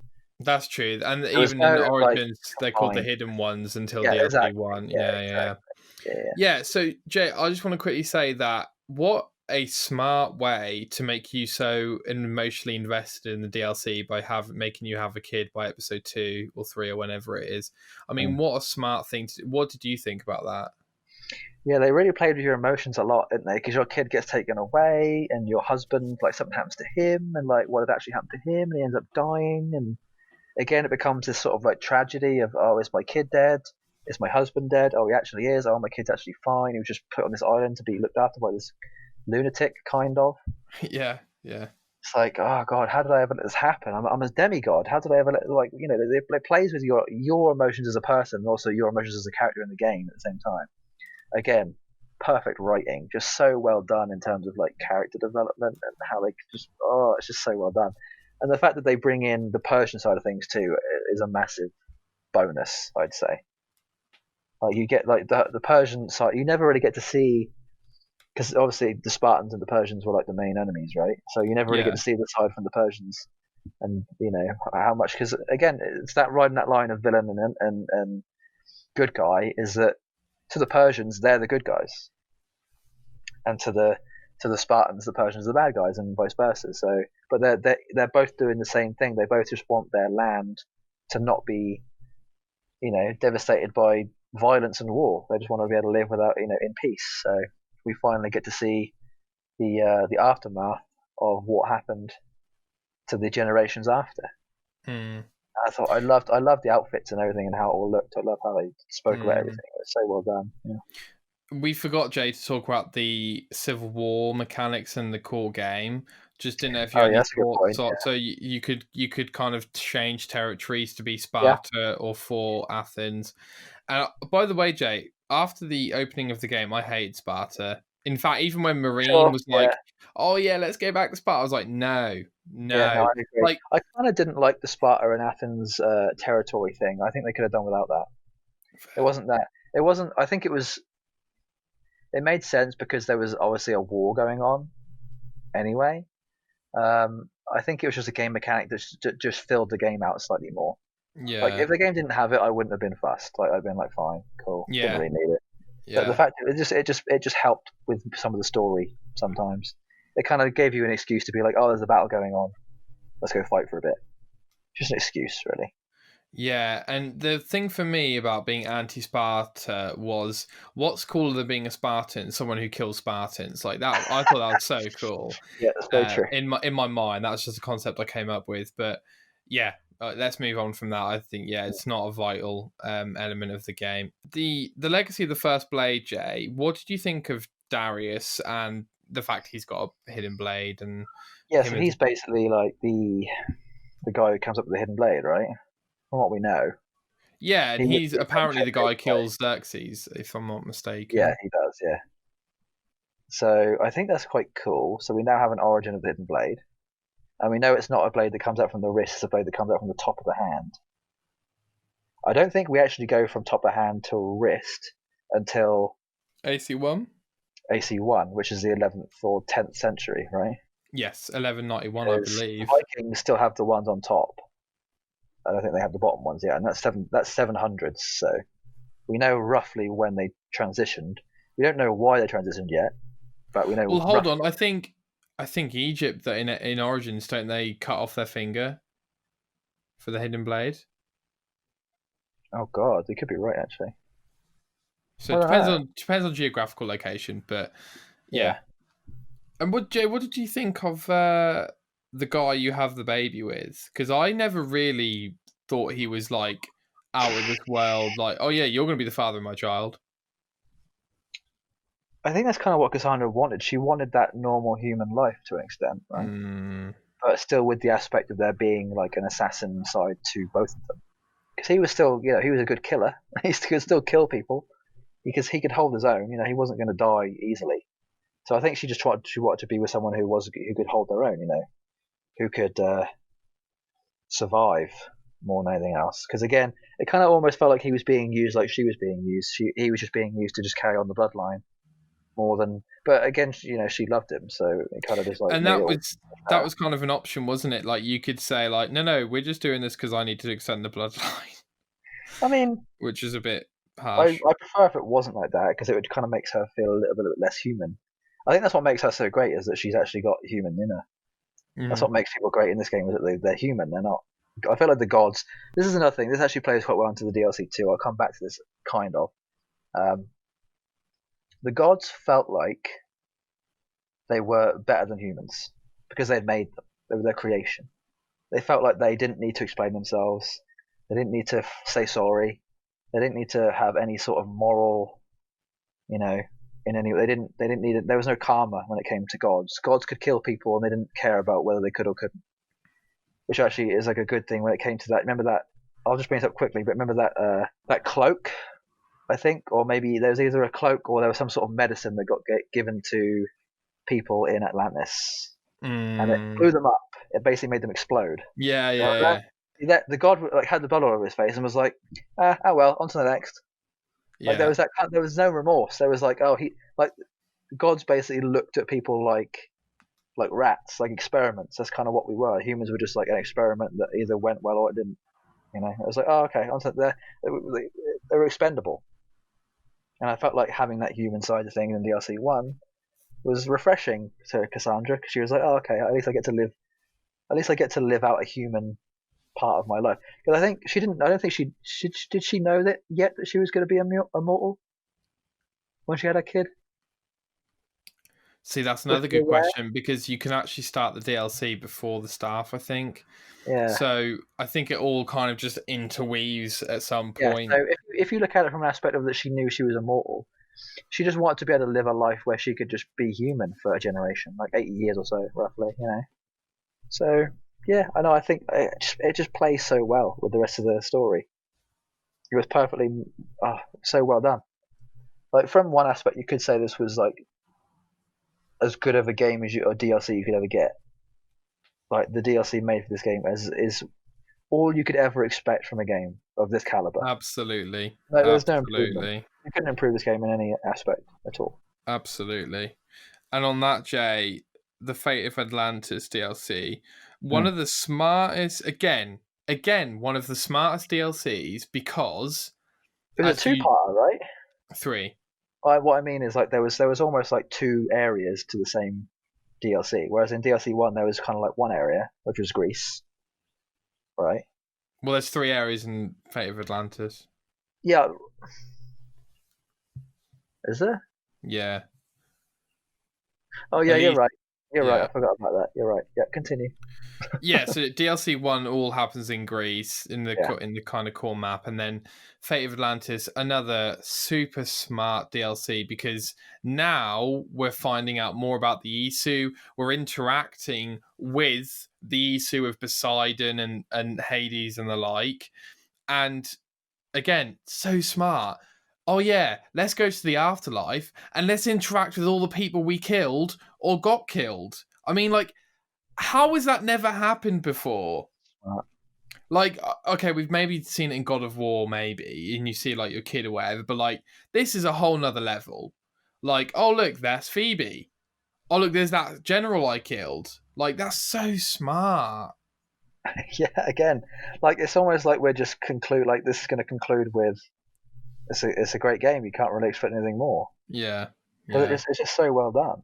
That's true. And even in Origins, they're called the Hidden Ones until DLC 1. Yeah, so, Jay, I just want to quickly say that what a smart way to make you so emotionally invested in the DLC by making you have a kid by episode 2 or 3 or whenever it is. I mean, what a smart thing to do. What did you think about that? Yeah, they really played with your emotions a lot, didn't they? Because your kid gets taken away, and your husband, like, something happens to him, and like what had actually happened to him, and he ends up dying, and again it becomes this sort of like tragedy of, oh, is my kid dead? Is my husband dead? Oh, he actually is. Oh, my kid's actually fine. He was just put on this island to be looked after by this lunatic, kind of. Yeah. It's like, oh god, how did I ever let this happen? I'm a demigod. How did I ever let, like, you know, it plays with your emotions as a person, and also your emotions as a character in the game at the same time. Again, perfect writing, just so well done in terms of like character development and how they just, it's just so well done. And the fact that they bring in the Persian side of things too is a massive bonus, I'd say. Like you get like the Persian side, you never really get to see, because obviously the Spartans and the Persians were like the main enemies, right? So you never really get to see the side from the Persians, and you know how much, because again, it's that riding that line of villain and good guy, is that to the Persians they're the good guys, and to the Spartans the Persians are the bad guys, and vice versa. So, but they're both doing the same thing. They both just want their land to not be, you know, devastated by violence and war. They just want to be able to live without, you know, in peace. So we finally get to see the aftermath of what happened to the generations after. I thought I loved the outfits and everything and how it all looked. I love how they spoke about everything. It was so well done. Yeah. We forgot, Jay, to talk about the Civil War mechanics in the core game. Just didn't know if you had any thoughts. So you could kind of change territories to be Sparta or for Athens. By the way, Jay, after the opening of the game, I hated Sparta. In fact, even when Marine was like, "Oh yeah, let's go back to Sparta," I was like, "No." Yeah, no, I agree. Like, I kind of didn't like the Sparta and Athens territory thing. I think they could have done without that. It wasn't that. It wasn't. I think it was. It made sense because there was obviously a war going on. Anyway, I think it was just a game mechanic that just filled the game out slightly more. Yeah. Like if the game didn't have it, I wouldn't have been fussed. Like I'd been like, fine, cool. Yeah. Didn't really need it. Yeah. But the fact that it just helped with some of the story sometimes. It kind of gave you an excuse to be like, oh, there's a battle going on. Let's go fight for a bit. Just an excuse, really. Yeah, and the thing for me about being anti-Sparta was, what's cooler than being a Spartan? Someone who kills Spartans. Like that, I thought that was so cool. Yeah, that's very true. In my mind, that's just a concept I came up with. But yeah, let's move on from that. I think it's not a vital element of the game. The legacy of the First Blade, Jay. What did you think of Darius and the fact he's got a hidden blade? And so he's basically like the guy who comes up with the hidden blade, right? From what we know. Yeah, and he's apparently the guy who kills Xerxes, if I'm not mistaken. Yeah, he does, yeah. So I think that's quite cool. So we now have an origin of the hidden blade. And we know it's not a blade that comes out from the wrist, it's a blade that comes out from the top of the hand. I don't think we actually go from top of hand to wrist until AC1? AC1, which is the 11th or 10th century, right? Yes, 1191, I believe. The Vikings still have the ones on top. I don't think they have the bottom ones yet, and that's 700s. So we know roughly when they transitioned. We don't know why they transitioned yet, but we know. Well, hold on. I think Egypt, that in Origins, don't they cut off their finger for the hidden blade? Oh God, they could be right actually. So it depends on geographical location, but yeah. And Jay, what did you think of the guy you have the baby with? Because I never really thought he was like out of this world. Like, oh yeah, you're going to be the father of my child. I think that's kind of what Cassandra wanted. She wanted that normal human life to an extent, right? But still with the aspect of there being like an assassin side to both of them. Because he was still, he was a good killer. He could still kill people because he could hold his own. He wasn't going to die easily. So I think she wanted to be with someone who could hold their own. Who could survive more than anything else. Because again, it kind of almost felt like he was being used, like she was being used. He was just being used to just carry on the bloodline more than. But again, she loved him, so it kind of just like. And that was kind of an option, wasn't it? Like you could say, like, no, we're just doing this because I need to extend the bloodline. I mean, which is a bit harsh. I prefer if it wasn't like that because it would kind of makes her feel a little bit less human. I think that's what makes her so great is that she's actually got human in her. That's what makes people great in this game is that they're human. They're not. I feel like the gods. This is another thing. This actually plays quite well into the DLC too. I'll come back to this kind of. The gods felt like they were better than humans because they'd made them. They were their creation. They felt like they didn't need to explain themselves. They didn't need to say sorry. They didn't need to have any sort of moral, in any. They didn't need it. There was no karma when it came to gods. Gods could kill people and they didn't care about whether they could or couldn't. Which actually is like a good thing when it came to that. Remember that? I'll just bring it up quickly, but remember that cloak, I think, or maybe there was either a cloak or there was some sort of medicine that got given to people in Atlantis, and it blew them up. It basically made them explode. Yeah. The god had the blood all over his face and was like, oh well, on to the next. Like there was no remorse. There was like, gods basically looked at people like rats, like experiments. That's kind of what we were. Humans were just like an experiment that either went well or it didn't. It was like, oh okay, they were expendable. And I felt like having that human side of thing in DLC 1 was refreshing to Cassandra because she was like, oh okay, at least I get to live out a human part of my life. Because I think she didn't. I don't think did she know that yet that she was going to be immortal when she had a kid. See, that's another good question because you can actually start the DLC before the staff, I think. Yeah. So I think it all kind of just interweaves at some point. Yeah, so if you look at it from an aspect of that she knew she was immortal, she just wanted to be able to live a life where she could just be human for a generation, like 80 years or so, roughly, So, yeah, I know, I think it just plays so well with the rest of the story. It was perfectly, so well done. Like, from one aspect, you could say this was, like, as good of a game as or DLC you could ever get. Like, the DLC made for this game is all you could ever expect from a game of this caliber. Absolutely. Like, there's no improvement. You couldn't improve this game in any aspect at all. Absolutely. And on that, Jay, the Fate of Atlantis DLC, one of the smartest, again, one of the smartest DLCs because... It was a two-parter, right? 3. What I mean is, like, there was almost like 2 areas to the same DLC, whereas in DLC 1 there was kind of like one area, which was Greece, right? Well, there's 3 areas in Fate of Atlantis. Yeah. Is there? Yeah. Oh yeah, you're right. You're right. I forgot about that. You're right. Yeah, continue. Yeah, so DLC 1 all happens in Greece in the kind of core map, and then Fate of Atlantis, another super smart DLC because now we're finding out more about the Isu. We're interacting with the Isu of Poseidon and Hades and the like, and again, so smart. Oh yeah, let's go to the afterlife and let's interact with all the people we killed or got killed. I mean, like, how has that never happened before? Like, okay, we've maybe seen it in God of War, maybe, and you see, like, your kid or whatever, but, like, this is a whole nother level. Like, oh, look, that's Phoebe. Oh, look, there's that general I killed. Like, that's so smart. Yeah, again, like it's almost like we're just conclude like this is going to conclude with it's a great game. You can't really expect anything more Yeah, because yeah. it's just so well done.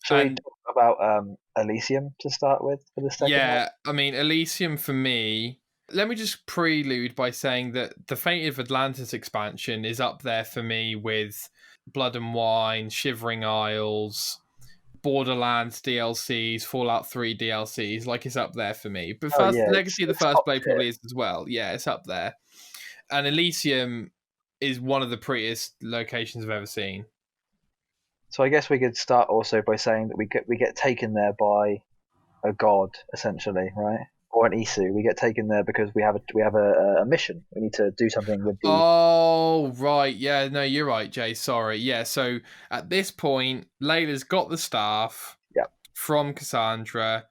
Shall we And talk about Elysium to start with for the second one? yeah, I mean, Elysium for me, let me just prelude by saying that the Fate of Atlantis expansion is up there for me with Blood and Wine, Shivering Isles, Borderlands DLCs, Fallout 3 DLCs. Like, it's up there for me. But Oh first, yeah, Legacy of the it's First top Blade tier. probably is as well. Yeah, it's up there. And Elysium is one of the prettiest locations I've ever seen. So I guess we could start also by saying that we get taken there by a god essentially, right? Or an Isu. We get taken there because we have a mission. We need to do something with the Oh, right. Yeah, no, you're right, Jay. Sorry. Yeah, so at this point, Layla's got the staff yeah. from Cassandra,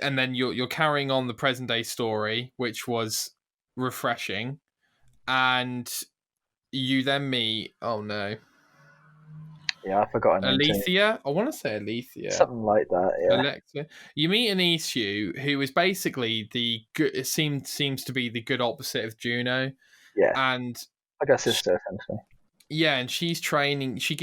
and then you're carrying on the present day story, which was refreshing. And you then meet, oh no, Yeah, I forgot her name too. Alethea. I want to say Alethea. Something like that. Yeah, Alexa. You meet an issue who is basically the good. It seems to be the good opposite of Juno, yeah. and Like her sister essentially. yeah, and she's training. She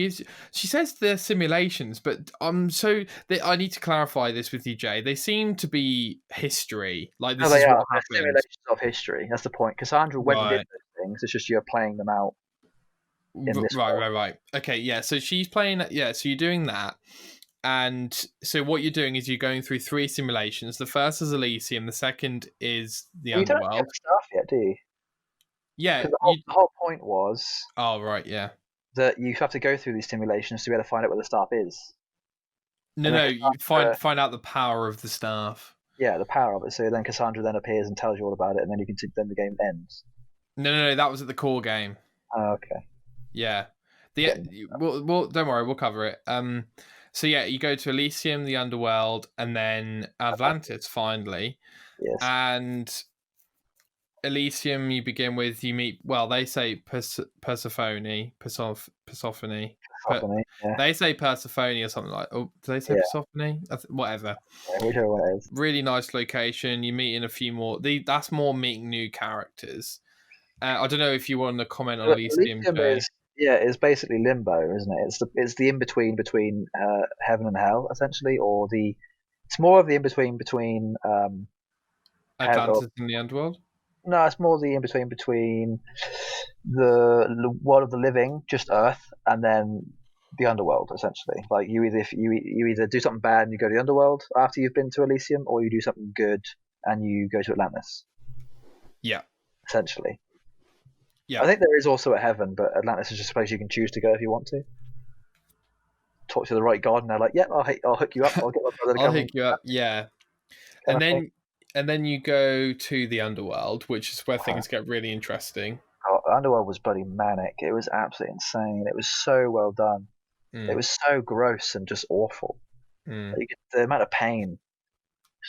says they're simulations, but I need to clarify this with you, Jay. They seem to be history. Like, No, this they is are. what They're happened. simulations of history. That's the point. Cassandra went and did Right. those things. It's just you're playing them out in this Right, world. right, right. Okay, yeah. So she's playing. Yeah, so you're doing that, and so what you're doing is you're going through three simulations. The first is Elysium. The second is the Well, you don't get Underworld. the staff yet, do you? Yeah. Because the whole point was Oh, right. Yeah. that you have to go through these simulations to be able to find out where the staff is. No, And then no. You Cassandra, find out the power of the staff. yeah, the power of it. So then Cassandra then appears and tells you all about it, and then then the game ends. No, no, no. That was at the core game. Oh, okay. Yeah. Getting Well, don't worry, we'll cover it. So yeah, you go to Elysium, the Underworld, and then Atlantis finally. yes. And Elysium, you begin with you meet. Well, they say Persephone, Persephone. Softening, yeah, They say Persephone or something like. Oh, do they say yeah, Persephone? Whatever. yeah, whichever one it is. Really nice location. You meet in a few more. That's more meeting new characters. I don't know if you want to comment on But Elysium, Elysium Jay. is basically limbo, isn't it? It's the in between heaven and hell essentially, or it's more of the in between heaven. Atlantis in the Underworld. No, it's more the in between the world of the living, just Earth, and then the underworld. Essentially, like you either do something bad and you go to the underworld after you've been to Elysium, or you do something good and you go to Atlantis. Yeah. Essentially, Yeah. I think there is also a heaven, but Atlantis is just a place you can choose to go if you want to. Talk to the right god, and they're like, "Yeah, I'll hook you up. I'll get my brother to I'll come." hook you up. Yeah. Kind And of thing. then you go to the underworld, which is where Wow. things get really interesting. Oh, Underworld was bloody manic. It was absolutely insane. It was so well done. It Mm, was so gross and just awful. mm. The amount of pain,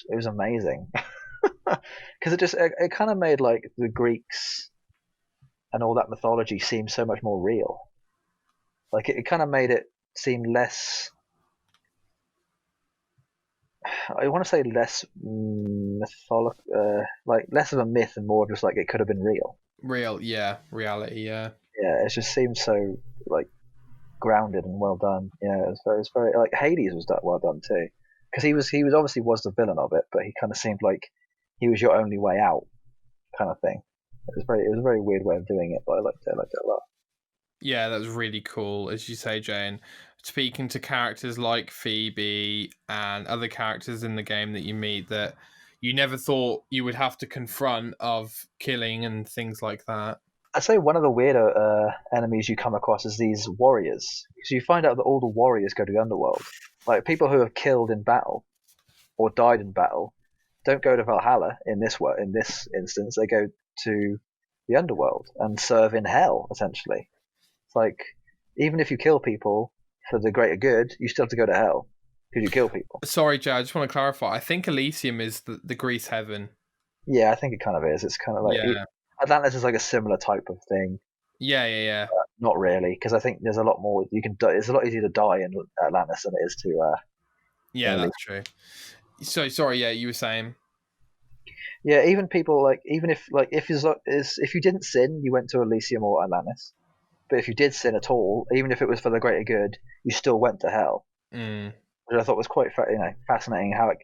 it was amazing. Because it kind of made like the Greeks and all that mythology seem so much more real. Like it kind of made it seem less. I want to say less like less of a myth and more of just like it could have been real. Real, yeah, reality, yeah. Yeah, it just seemed so like grounded and well done. Yeah, it was very like Hades was well done too, because he was obviously was the villain of it, but he kind of seemed like he was your only way out, kind of thing. It was a very weird way of doing it, but I liked it a lot. Yeah, that was really cool, as you say, Jane. Speaking to characters like Phoebe and other characters in the game that you meet that you never thought you would have to confront of killing and things like that. I'd say one of the weirder enemies you come across is these warriors. So you find out that all the warriors go to the underworld, like people who have killed in battle or died in battle don't go to Valhalla in this instance. They go to the underworld and serve in hell. Essentially, it's like even if you kill people for the greater good, you still have to go to hell because you kill people. Sorry, Jay, I just want to clarify. I think Elysium is the Greece heaven. Yeah, I think it kind of is. It's kind of like Yeah. Atlantis is like a similar type of thing. Yeah, yeah, yeah. Not really, because I think there's a lot more you can. It's a lot easier to die in Atlantis than it is to Yeah, in Elysium. that's true. So sorry, yeah, you were saying. Yeah, even people like even if like if you didn't sin, you went to Elysium or Atlantis. But if you did sin at all, even if it was for the greater good, you still went to hell, Mm, which I thought was quite fascinating how it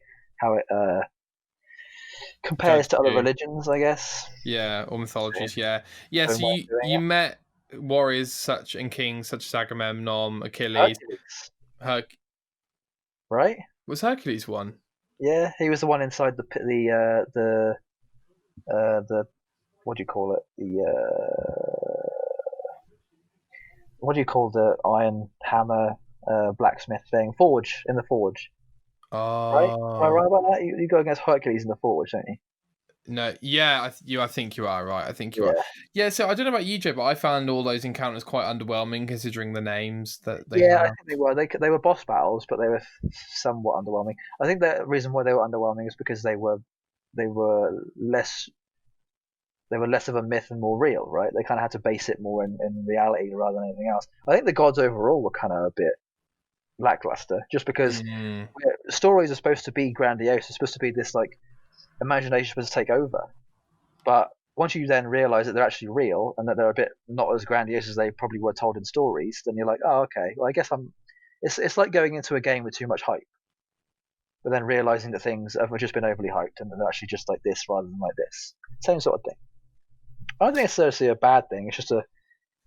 compares judged to other you. religions, I guess. Yeah, or So, mythologies. Yeah, yeah. own So way of you doing you it. met warriors such and kings such as Agamemnon, Achilles. Hercules, Her- right? was Hercules one? Yeah, he was the one inside the what do you call it? What do you call the iron hammer blacksmith thing? Forge in the forge, right? Am I Oh right about that? You go against Hercules in the forge, don't you? no, yeah. I think you are right. I think you are. Yeah, Yeah. So I don't know about you, Joe, but I found all those encounters quite underwhelming considering the names that they yeah. I have. think they were. They were boss battles, but they were somewhat underwhelming. I think the reason why they were underwhelming is because they were less they were less of a myth and more real, right? They kind of had to base it more in reality rather than anything else. I think the gods overall were kind of a bit lackluster, just because Mm, stories are supposed to be grandiose. It's supposed to be this like imagination supposed to take over. But once you then realize that they're actually real and that they're a bit not as grandiose as they probably were told in stories, then you're like, oh, okay. Well, I guess I'm. It's like going into a game with too much hype, but then realizing that things have just been overly hyped and they're actually just like this rather than like this. Same sort of thing. I don't think it's necessarily a bad thing. It's just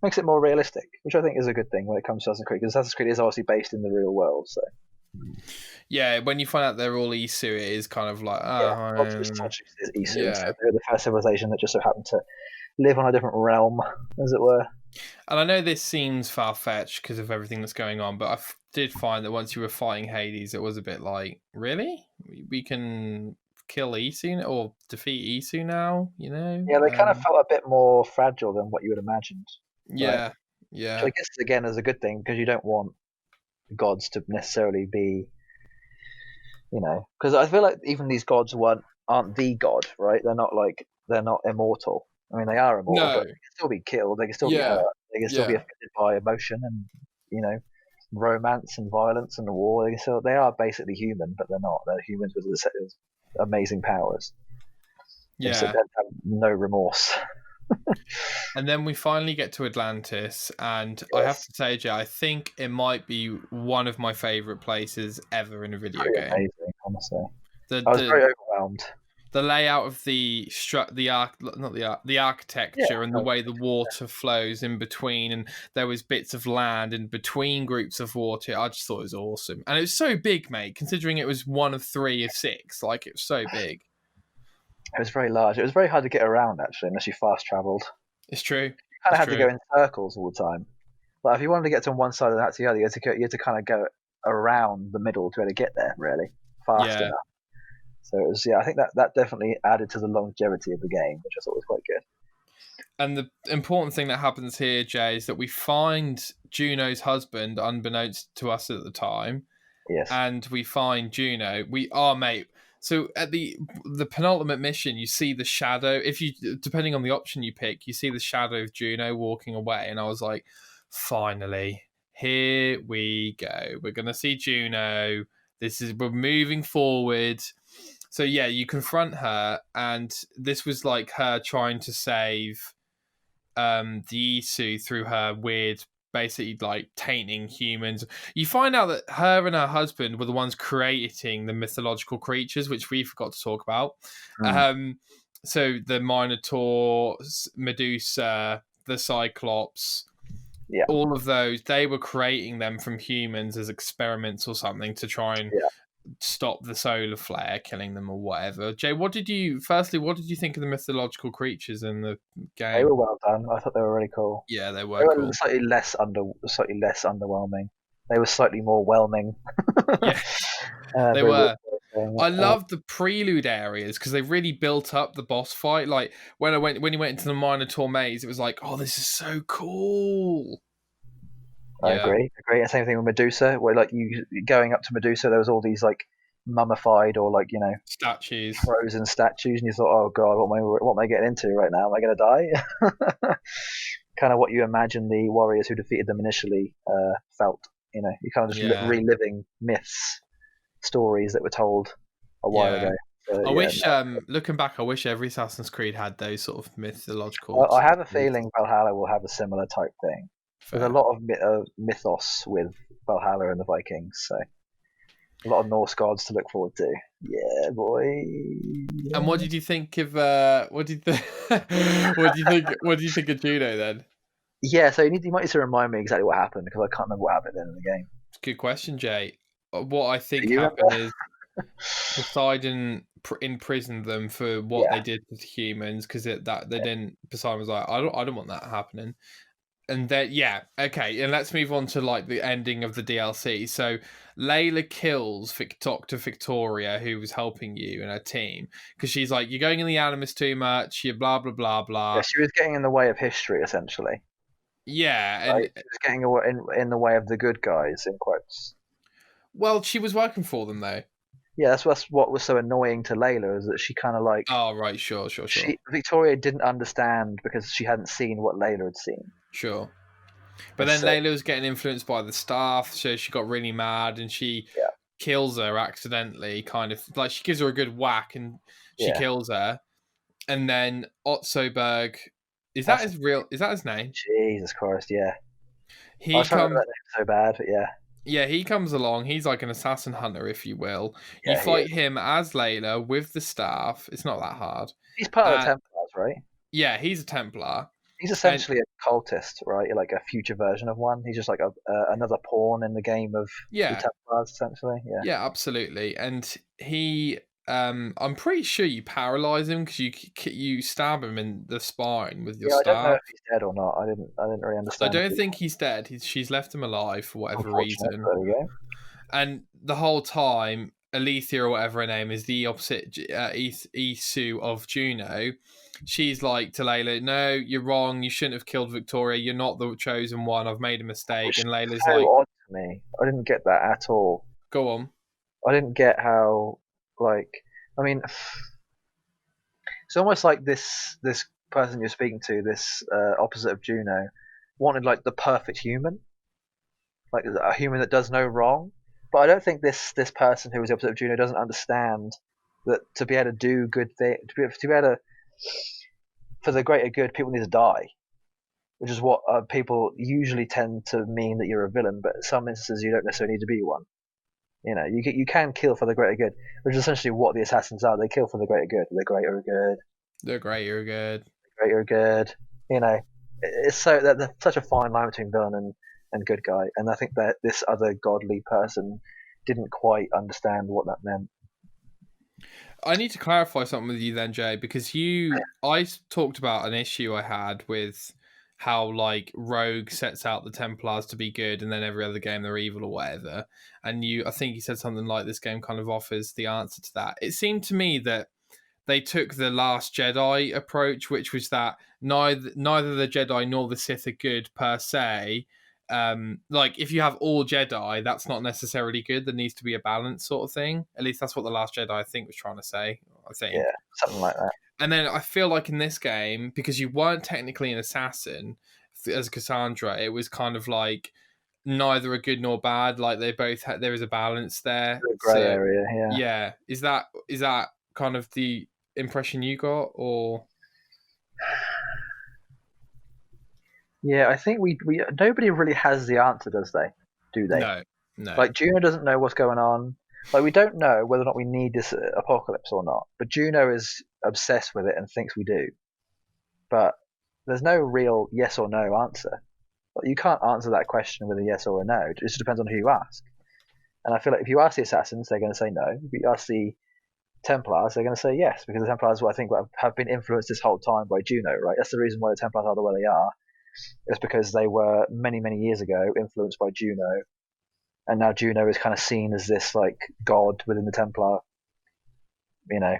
makes it more realistic, which I think is a good thing when it comes to Assassin's Creed, because Assassin's Creed is obviously based in the real world. So yeah. When you find out they're all Isu, it is kind of like, yeah, well, just such is Isu. So yeah. they're the first civilization that just so happened to live on a different realm, as it were. And I know this seems far fetched because of everything that's going on, but did find that once you were fighting Hades, it was a bit like, really? We can kill Isu or defeat Isu now, you know? Yeah, they kind of felt a bit more fragile than what you would imagined, right? Yeah, Which I yeah. guess again is a good thing because you don't want gods to necessarily be, because I feel like even these gods aren't the god, right? They're not immortal. I mean, they are immortal, but No, they can still be killed. They can still be yeah, hurt. They can still be yeah. affected by emotion and you know romance and violence and war. They are basically human, but they're not. They're humans with amazing powers. They just Yeah. have no remorse. And then we finally get to Atlantis, and I have Yes, to say, Jay, I think it might be one of my favorite places ever in a video pretty game. amazing, honestly. The I was the very overwhelmed. the layout of the Yeah, architecture and the way the water flows in between, and there was bits of land in between groups of water. I just thought it was awesome, and it was so big, mate. Considering it was one of three of six, like it was so big. it was very large. It was very hard to get around actually, unless you fast travelled. It's true. You kind of It's had to go true. in circles all the time. Like if you wanted to get to one side and that to the other, you had to kind of go around the middle to be able to get there really fast Yeah. enough. So it was, yeah, I think that definitely added to the longevity of the game, which I thought was quite good. And the important thing that happens here, Jay, is that we find Juno's husband, unbeknownst to us at the time, Yes. and we find Juno. We are mate. So at the penultimate mission, you see the shadow. If you depending on the option you pick, you see the shadow of Juno walking away, and I was like, finally, here we go. We're gonna see Juno. We're moving forward. So yeah, you confront her, and this was like her trying to save the Isu through her weird, basically like tainting humans. You find out that her and her husband were the ones creating the mythological creatures, which we forgot to talk about. Mm. Um, so the Minotaur, Medusa, the Cyclops, Yeah. all of those, they were creating them from humans as experiments or something to try and Yeah. stop the solar flare killing them or whatever. Jay, what did you think of the mythological creatures in the They game? were well done. I thought they were really cool. Yeah, they They were were cool. slightly less underwhelming. They were slightly more whelming. Yeah, they Very weird were. way of saying I it. loved the prelude areas because they really built up the boss fight. Like when you went into the Minotaur maze, it was like, oh, this is so cool. I Yeah, agree. Agree. And same thing with Medusa, where like you going up to Medusa, there was all these like mummified or like statues. frozen statues, and you thought, oh god, what am I getting into right now? Am I going to die? Kind of what you imagine the warriors who defeated them initially felt. You kind of just Yeah, reliving myths, stories that were told a while yeah. ago. I Yeah, wish, looking back, I wish every Assassin's Creed had those sort of mythological. I have a feeling Valhalla will have a similar type thing. There's a Fair. lot of mythos with Valhalla and the Vikings, so a lot of Norse gods to look forward to. Yeah, boy. Yeah. And what did you think of what did you what do you think of Juno then? Yeah, so you might need to remind me exactly what happened because I can't remember what happened at the end of the game. Good question, Jay. What I think Do you happened remember? is Poseidon imprisoned them for what Yeah, they did to humans because that they didn't. Poseidon was like, I don't want that happening. And then yeah, okay, and let's move on to like the ending of the DLC. So Layla kills Dr. Victoria, who was helping you and her team, because she's like, you're going in the Animus too much. You blah blah blah yeah. blah. She was getting in the way of history, essentially. Yeah, Right? and She was getting in the way of the good guys, in quotes. well, she was working for them though. Yeah, that's what was so annoying to Layla is that she kind of like Oh right, sure. Victoria didn't understand because she hadn't seen what Layla had seen. Sure. But And then so Layla was getting influenced by the staff, so she got really mad and she yeah, kills her accidentally, kind of like she gives her a good whack and she yeah. kills her. And then Otzoberg, That's is that his name? Jesus Christ, yeah. I He was trying to remember comes that name so bad, but yeah, yeah, he comes along, he's like an assassin hunter, if you will. You yeah, he fight is. him as Layla with the staff. It's not that hard. He's part of the And Templars, right? yeah, he's a Templar. He's And essentially a cultist, right? Like a future version of one. He's just like another pawn in the game of the yeah, Templars, essentially. Yeah. yeah, absolutely. And he, I'm pretty sure you paralyze him because you stab him in the spine with your Yeah, I don't know staff. if he's dead or not. I didn't really I understand. don't think he's dead. She's left him alive for whatever Unfortunate. reason. There we go. And the whole time, Alethea or whatever her name is, the opposite Isu of Juno. She's like to Layla, no, you're wrong. You shouldn't have killed Victoria. You're not the chosen one. I've made a mistake. Which And is Layla's so like, odd to me. I didn't get that at all. go on. I didn't get how, like, I mean, it's almost like this person you're speaking to, this opposite of Juno, wanted like the perfect human, like a human that does no wrong. But I don't think this person who was the opposite of Juno doesn't understand that to be able to do good thing, to be able to for the greater good, people need to die, which is what people usually tend to mean that you're a villain. But in some instances, you don't necessarily need to be one. You know, you can kill for the greater good, which is essentially what the assassins are. They kill for the greater good. The greater good, They're great. You're good. greater good. You know, it's so that there's such a fine line between villain and good guy, and I think that this other godly person didn't quite understand what that meant. I need to clarify something with you then, Jay, because I talked about an issue I had with how like Rogue sets out the Templars to be good, and then every other game they're evil or whatever. And I think you said something like this game kind of offers the answer to that. It seemed to me that they took the Last Jedi approach, which was that neither the Jedi nor the Sith are good per se. Like if you have all Jedi, that's not necessarily good. There needs to be a balance, sort of thing. At least that's what the Last Jedi I think was trying to say. I think. Yeah, something like that. And then I feel like in this game, because you weren't technically an assassin as Cassandra, it was kind of like neither are good nor bad. Like they both there is a balance there. The grey area, yeah. Yeah, is that kind of the impression you got, or? Yeah, I think we nobody really has the answer, does they? Do they? No. Like Juno doesn't know what's going on. Like we don't know whether or not we need this apocalypse or not. But Juno is obsessed with it and thinks we do. But there's no real yes or no answer. Like, you can't answer that question with a yes or a no. It just depends on who you ask. And I feel like if you ask the assassins, they're going to say no. If you ask the Templars, they're going to say yes, because the Templars, I think, have been influenced this whole time by Juno, right? That's the reason why the Templars are the way they are. It's because they were many, many years ago influenced by Juno, and now Juno is kind of seen as this like god within the Templar, you know,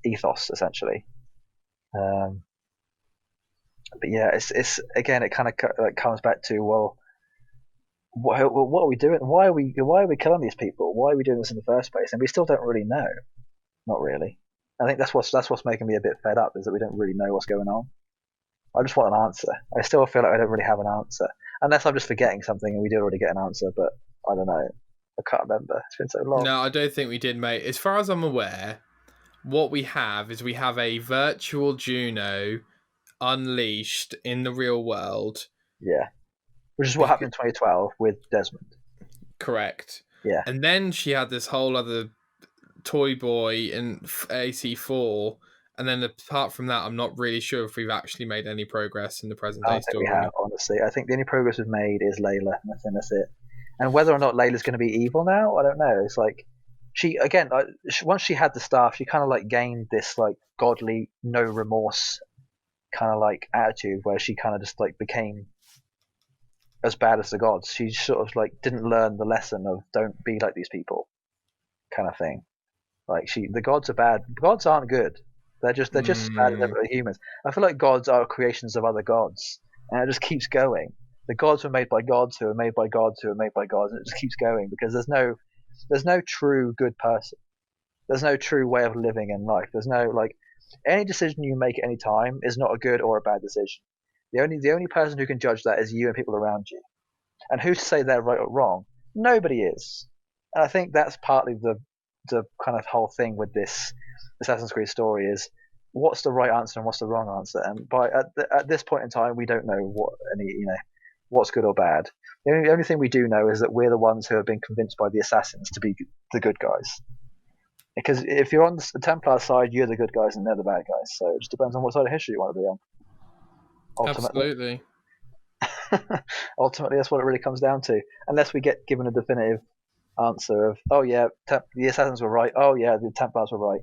ethos essentially. But yeah, it's again, it kind of like comes back to what are we doing? Why are we killing these people? Why are we doing this in the first place? And we still don't really know. Not really. I think that's what's making me a bit fed up, is that we don't really know what's going on. I just want an answer. I still feel like I don't really have an answer, unless I'm just forgetting something and we did already get an answer. But I don't know. I can't remember. It's been so long. No, I don't think we did, mate. As far as I'm aware, what we have is we have a virtual Juno unleashed in the real world. Yeah, which is what happened in 2012 with Desmond. Correct. Yeah. And then she had this whole other Toy Boy in AC4. And then apart from that, I'm not really sure if we've actually made any progress in the present I day don't think we story. have, honestly. I think the only progress we've made is Layla, and I think that's it. And whether or not Layla's going to be evil now, I don't know. It's like she again, once she had the staff, she kind of like gained this like godly, no remorse kind of like attitude where she kind of just like became as bad as the gods. She sort of like didn't learn the lesson of don't be like these people, kind of thing. Like the gods are bad. Gods aren't good. They're just as bad as humans. I feel like gods are creations of other gods, and it just keeps going. The gods were made by gods who are made by gods who are made by gods, and it just keeps going because there's no true good person. There's no true way of living in life. There's no like any decision you make at any time is not a good or a bad decision. The only person who can judge that is you and people around you. And who's to say they're right or wrong? Nobody is. And I think that's partly the kind of whole thing with this Assassin's Creed story is what's the right answer and what's the wrong answer. And at this point in time, we don't know what's good or bad. The only thing we do know is that we're the ones who have been convinced by the assassins to be the good guys. Because if you're on the Templar side, you're the good guys and they're the bad guys. So it just depends on what side of history you want to be on. Ultimately. Ultimately, that's what it really comes down to. Unless we get given a definitive answer of, oh yeah, the assassins were right. Oh yeah, the Templars were right.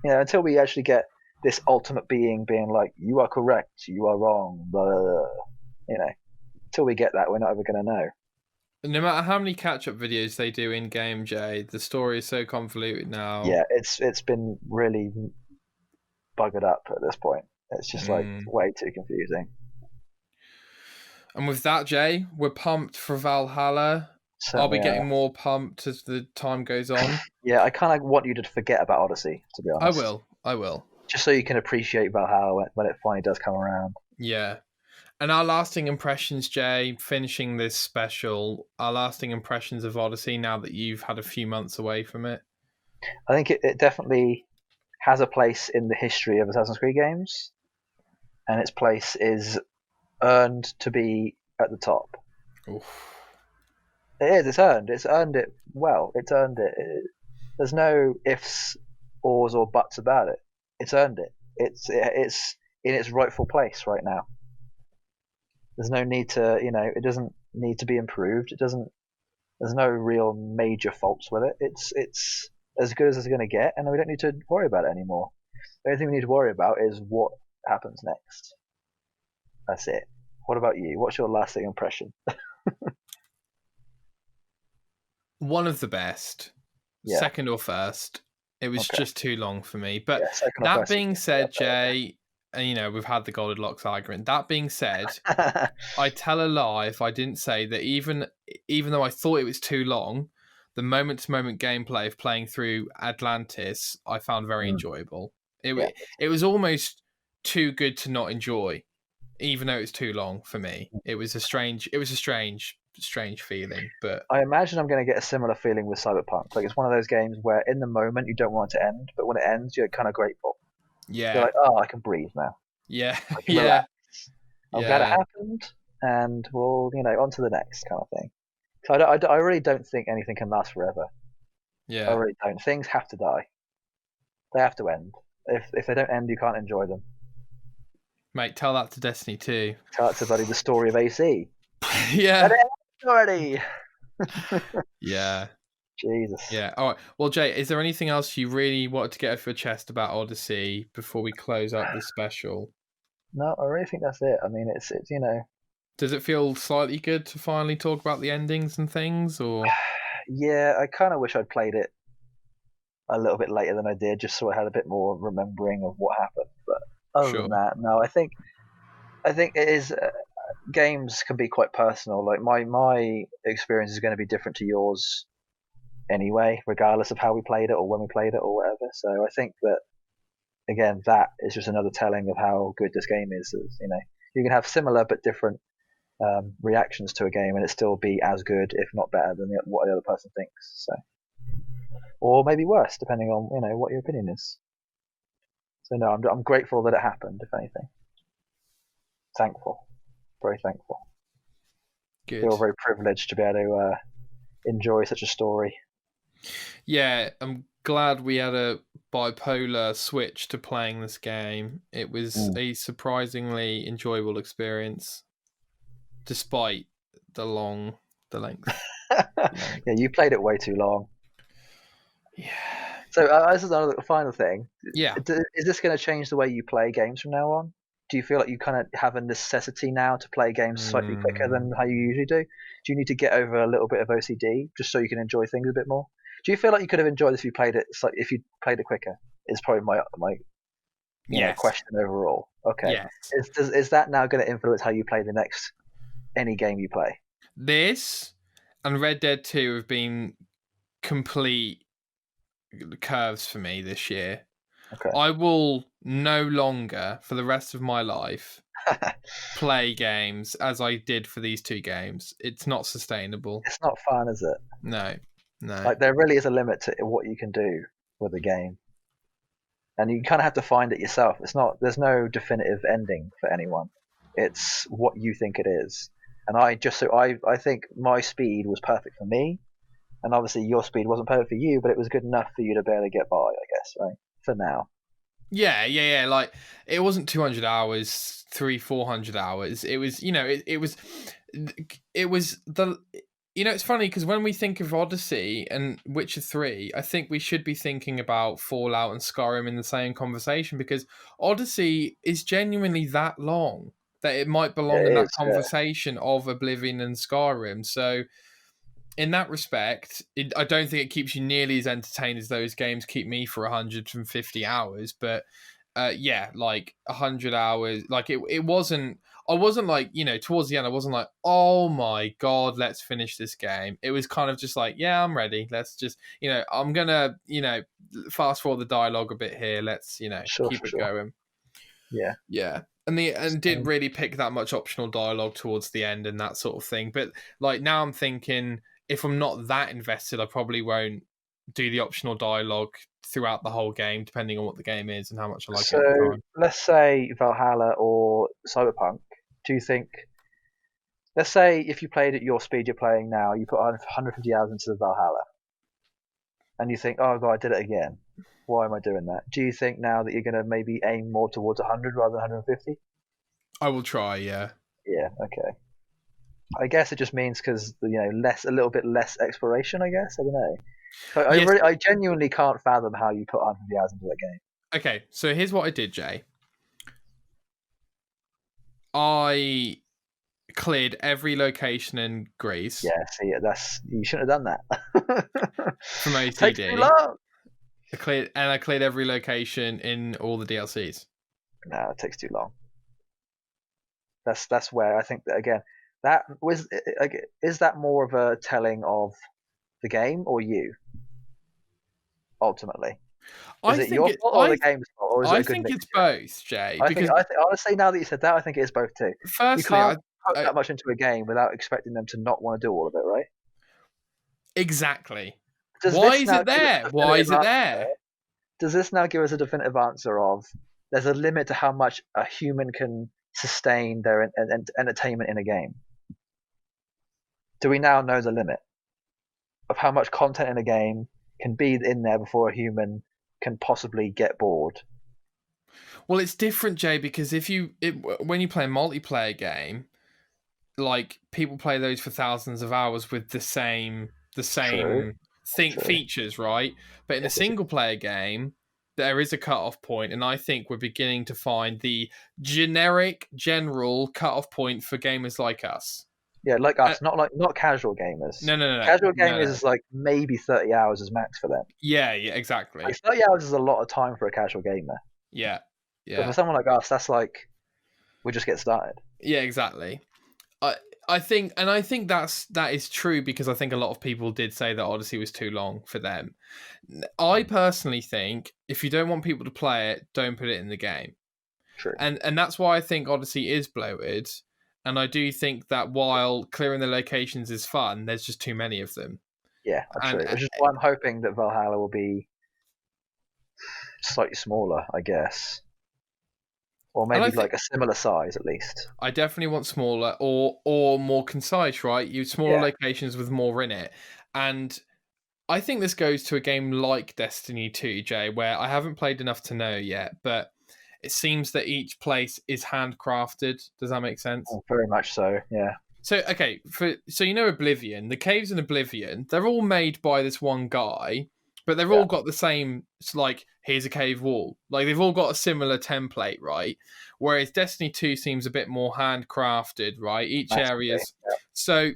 Until we actually get this ultimate being like, you are correct, you are wrong. Blah, blah, blah. Until we get that, we're not ever going to know. No matter how many catch-up videos they do in game, Jay, the story is so convoluted now. Yeah, it's been really buggered up at this point. It's just like way too confusing. And with that, Jay, we're pumped for Valhalla. I'll be getting more pumped as the time goes on. Yeah, I kind of want you to forget about Odyssey, to be honest. I will. Just so you can appreciate Valhalla when it finally does come around. Yeah. And our lasting impressions, Jay, finishing this special, our lasting impressions of Odyssey now that you've had a few months away from it? I think it definitely has a place in the history of Assassin's Creed games, and its place is earned to be at the top. Oof. It is. It's earned. It's earned it well. It's earned it. There's no ifs, ors, or buts about it. It's earned it. It's in its rightful place right now. There's no need to, it doesn't need to be improved. It doesn't. There's no real major faults with it. It's as good as it's going to get, and we don't need to worry about it anymore. The only thing we need to worry about is what happens next. That's it. What about you? What's your lasting impression? One of the best. Yeah. Second or first. It was just too long for me. But that being said, Jay, and we've had the Goldilocks argument. That being said, I tell a lie if I didn't say that even though I thought it was too long, the moment-to-moment gameplay of playing through Atlantis I found very enjoyable. It was almost too good to not enjoy, even though it's too long for me. It was a strange feeling. But I imagine I'm going to get a similar feeling with Cyberpunk. Like, it's one of those games where in the moment you don't want it to end, but when it ends you're kind of grateful. Yeah, you're like, oh, I can breathe now. Yeah, yeah. I'm glad it happened, and we'll on to the next kind of thing. So I really don't think anything can last forever. Yeah, I really don't. Things have to die. They have to end. If they don't end, you can't enjoy them. Mate, tell that to Destiny 2. Tell that to the story of AC. Yeah. Already. Yeah. Jesus. Yeah. All right. Well, Jay, is there anything else you really wanted to get off your chest about Odyssey before we close up this special? No, I really think that's it. I mean, it's Does it feel slightly good to finally talk about the endings and things, or? Yeah, I kind of wish I'd played it a little bit later than I did, just so I had a bit more remembering of what happened. But other than that, no, I think it is. Games can be quite personal. Like my experience is going to be different to yours anyway, regardless of how we played it or when we played it or whatever. So I think that again, that is just another telling of how good this game is. You can have similar but different reactions to a game, and it still be as good, if not better, than what the other person thinks. So or maybe worse, depending on what your opinion is. So no, I'm grateful that it happened. If anything, thankful, very thankful. Good. Feel very privileged to be able to enjoy such a story. Yeah, I'm glad we had a bipolar switch to playing this game. It was a surprisingly enjoyable experience, despite the length. Yeah, you played it way too long. Yeah. So this is another final thing. Yeah. Is this going to change the way you play games from now on? Do you feel like you kind of have a necessity now to play games slightly quicker than how you usually do? Do you need to get over a little bit of OCD just so you can enjoy things a bit more? Do you feel like you could have enjoyed this if you played it quicker? Is probably my Yes. question overall. Okay. Yes. Is that now going to influence how you play the next any game you play? This and Red Dead 2 have been complete curves for me this year. Okay. I will no longer, for the rest of my life, play games as I did for these two games. It's not sustainable. It's not fun, is it? No. Like there really is a limit to what you can do with a game, and you kind of have to find it yourself. There's no definitive ending for anyone. It's what you think it is. And I think my speed was perfect for me, and obviously your speed wasn't perfect for you, but it was good enough for you to be able to get by, I guess, right? For now. Yeah. Like it wasn't 200 hours, 400 hours. It was, it was the. It's funny because when we think of Odyssey and Witcher 3, I think we should be thinking about Fallout and Skyrim in the same conversation, because Odyssey is genuinely that long that it might belong in that conversation of Oblivion and Skyrim. So in that respect, I don't think it keeps you nearly as entertained as those games keep me for 150 hours. But like 100 hours, like it wasn't. I wasn't like, towards the end, I wasn't like, oh my God, let's finish this game. It was kind of just like, yeah, I'm ready. Let's just, I'm going to, fast forward the dialogue a bit here. Let's, keep it going. Yeah. Yeah. And didn't really pick that much optional dialogue towards the end and that sort of thing. But like now I'm thinking, if I'm not that invested, I probably won't do the optional dialogue throughout the whole game, depending on what the game is and how much I like it at the time. Let's say Valhalla or Cyberpunk. Do you think? Let's say if you played at your speed you're playing now, you put 150 hours into the Valhalla, and you think, oh God, I did it again. Why am I doing that? Do you think now that you're going to maybe aim more towards 100 rather than 150? I will try, yeah. Yeah, okay. I guess it just means because a little bit less exploration. I guess I don't know. So I genuinely can't fathom how you put 150 hours into that game. Okay, so here's what I did, Jay. I cleared every location in Greece. Yeah, see, you shouldn't have done that. From OCD. Takes too long. I cleared every location in all the DLCs. No, it takes too long. That's where I think that again. That was is that more of a telling of the game or you? Ultimately, is it your fault or the game's fault? Or is I think it's both, Jay. I think honestly, now that you said that, I think it is both too. Firstly, you can't put that much into a game without expecting them to not want to do all of it, right? Exactly. Why is it there? Why is it there? Does this now give us a definitive answer of there's a limit to how much a human can sustain their entertainment in a game? Do we now know the limit of how much content in a game can be in there before a human can possibly get bored? Well, it's different, Jay, because when you play a multiplayer game, like people play those for thousands of hours with the same features, right? But in a single player game, there is a cut-off point, and I think we're beginning to find the general cut-off point for gamers like us. Yeah, like us, not casual gamers. No. Casual gamers is like maybe 30 hours is max for them. Yeah, exactly. Like 30 hours is a lot of time for a casual gamer. Yeah. But for someone like us, that's like we just get started. Yeah, exactly. I think that is true, because I think a lot of people did say that Odyssey was too long for them. I personally think if you don't want people to play it, don't put it in the game. True. And that's why I think Odyssey is bloated. And I do think that while clearing the locations is fun, there's just too many of them. Yeah, And true. Which is why I'm hoping that Valhalla will be slightly smaller, I guess, or and I maybe think like a similar size at least. I definitely want smaller or more concise, right? You smaller Yeah. locations with more in it. And I think this goes to a game like Destiny 2, Jay, where I haven't played enough to know yet, but it seems that each place is handcrafted. Does that make sense? Oh, very much so. Yeah. So okay, so you know Oblivion, the caves in Oblivion, they're all made by this one guy, but they've Yeah. all got the same. It's like here's a cave wall. Like they've all got a similar template, right? Whereas Destiny 2 seems a bit more handcrafted, right? Each Massively. area's Yeah. so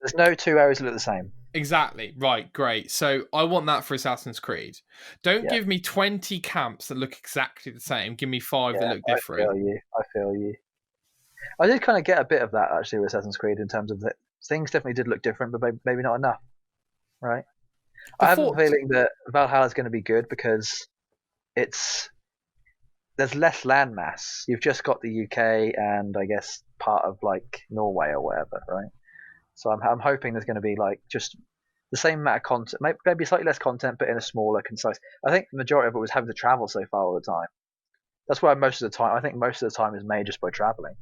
There's no two areas that look the same. exactly right. Great. So I want that for Assassin's Creed. Don't Yeah. give me 20 camps that look exactly the same. Give me 5 that Yeah. look I different. feel you. I feel you. I did kind of get a bit of that actually with Assassin's Creed in terms of that things definitely did look different, but maybe not enough, right? The I have a thought, feeling that Valhalla is going to be good because it's there's less landmass. You've just got the UK and I guess part of like Norway or whatever, right? So I'm hoping there's going to be like just the same amount of content, maybe slightly less content, but in a smaller, concise. I think the majority of it was having to travel so far all the time. That's why most of the time, I think most of the time is made just by traveling.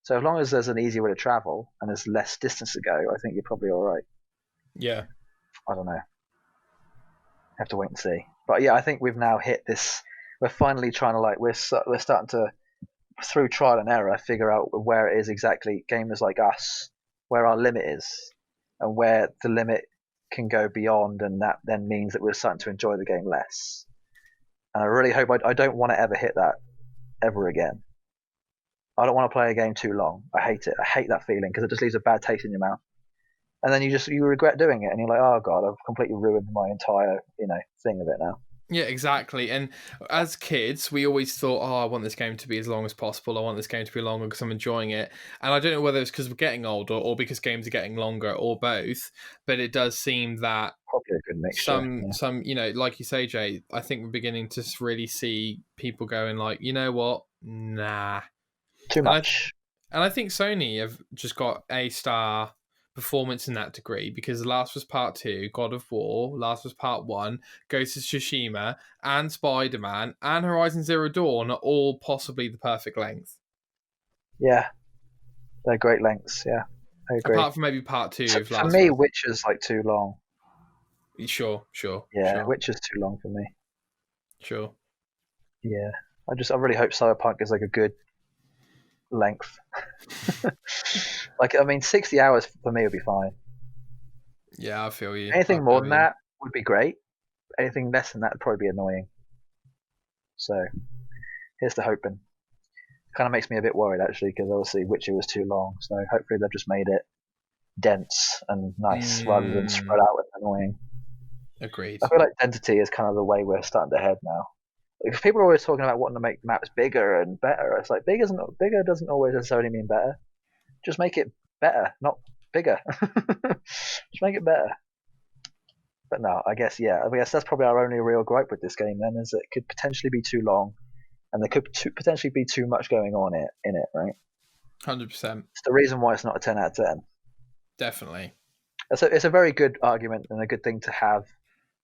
So as long as there's an easier way to travel and there's less distance to go, I think you're probably all right. yeah. I don't know. Have to wait and see. But yeah, I think we've now hit this. We're finally trying to like we're starting to through trial and error figure out where it is exactly gamers like us where our limit is and where the limit can go beyond, and that then means that we're starting to enjoy the game less. And I really hope I don't want to ever hit that ever again. I don't want to play a game too long. I hate it. I hate that feeling because it just leaves a bad taste in your mouth. And then you regret doing it, and you're like, oh god, I've completely ruined my entire thing of it now. Yeah, exactly. And as kids, we always thought, oh, I want this game to be as long as possible. I want this game to be longer because I'm enjoying it. And I don't know whether it's because we're getting older or because games are getting longer or both. But it does seem that Probably a good mixture. some, like you say, Jay, I think we're beginning to really see people going like, you know what? Nah. Too much. And I think Sony have just got A-star performance in that degree because The Last was Part 2, God of War, Last was Part 1, Ghost of Tsushima, and Spider-Man, and Horizon Zero Dawn are all possibly the perfect length. Yeah, they're great lengths. Yeah, I agree. Apart from maybe Part 2 of For Last me, one. Witcher's like too long. Sure. Yeah, Witcher's too long for me. Sure. Yeah, I really hope Cyberpunk is like a good length. Like, I mean, 60 hours for me would be fine. Yeah, I feel you. Anything more than that would be great. Anything less than that would probably be annoying. So, here's to hoping. Kind of makes me a bit worried actually, because obviously Witcher was too long. So hopefully they've just made it dense and nice rather than spread out and annoying. Agreed. I feel like density is kind of the way we're starting to head now. Like, people are always talking about wanting to make maps bigger and better. It's like bigger doesn't always necessarily mean better. Just make it better, not bigger. Just make it better. But no, I guess that's probably our only real gripe with this game. Then is it could potentially be too long, and there could potentially be too much going on in it, right? 100%. It's the reason why it's not a 10 out of 10. Definitely. It's a very good argument and a good thing to have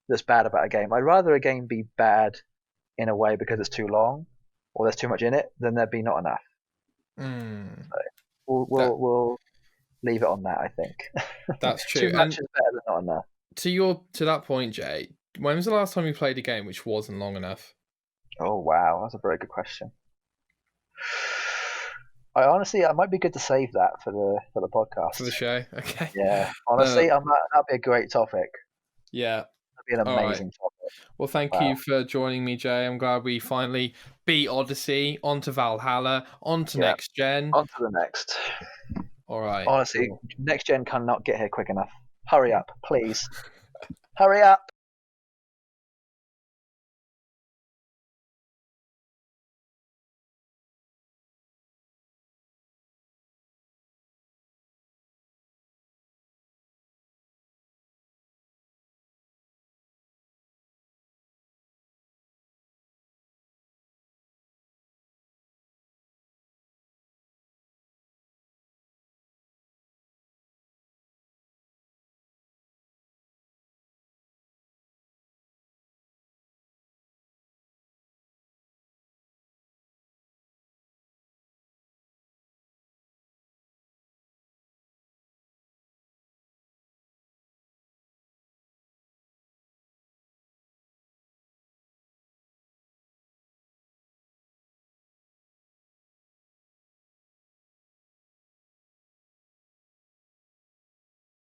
that's bad about a game. I'd rather a game be bad in a way because it's too long or there's too much in it than there be not enough. So we'll leave it on that, I think. That's true. Too much is better than not enough. To that point, Jay, when was the last time you played a game which wasn't long enough? Oh wow, that's a very good question. It might be good to save that for the podcast. For the show? Okay. Yeah. Honestly, that'd be a great topic. Yeah. That'd be an amazing topic. Well, thank you for joining me, Jay. I'm glad we finally beat Odyssey, onto Valhalla, onto next gen. On to the next. All right. Honestly, next gen cannot get here quick enough. Hurry up, please. Hurry up.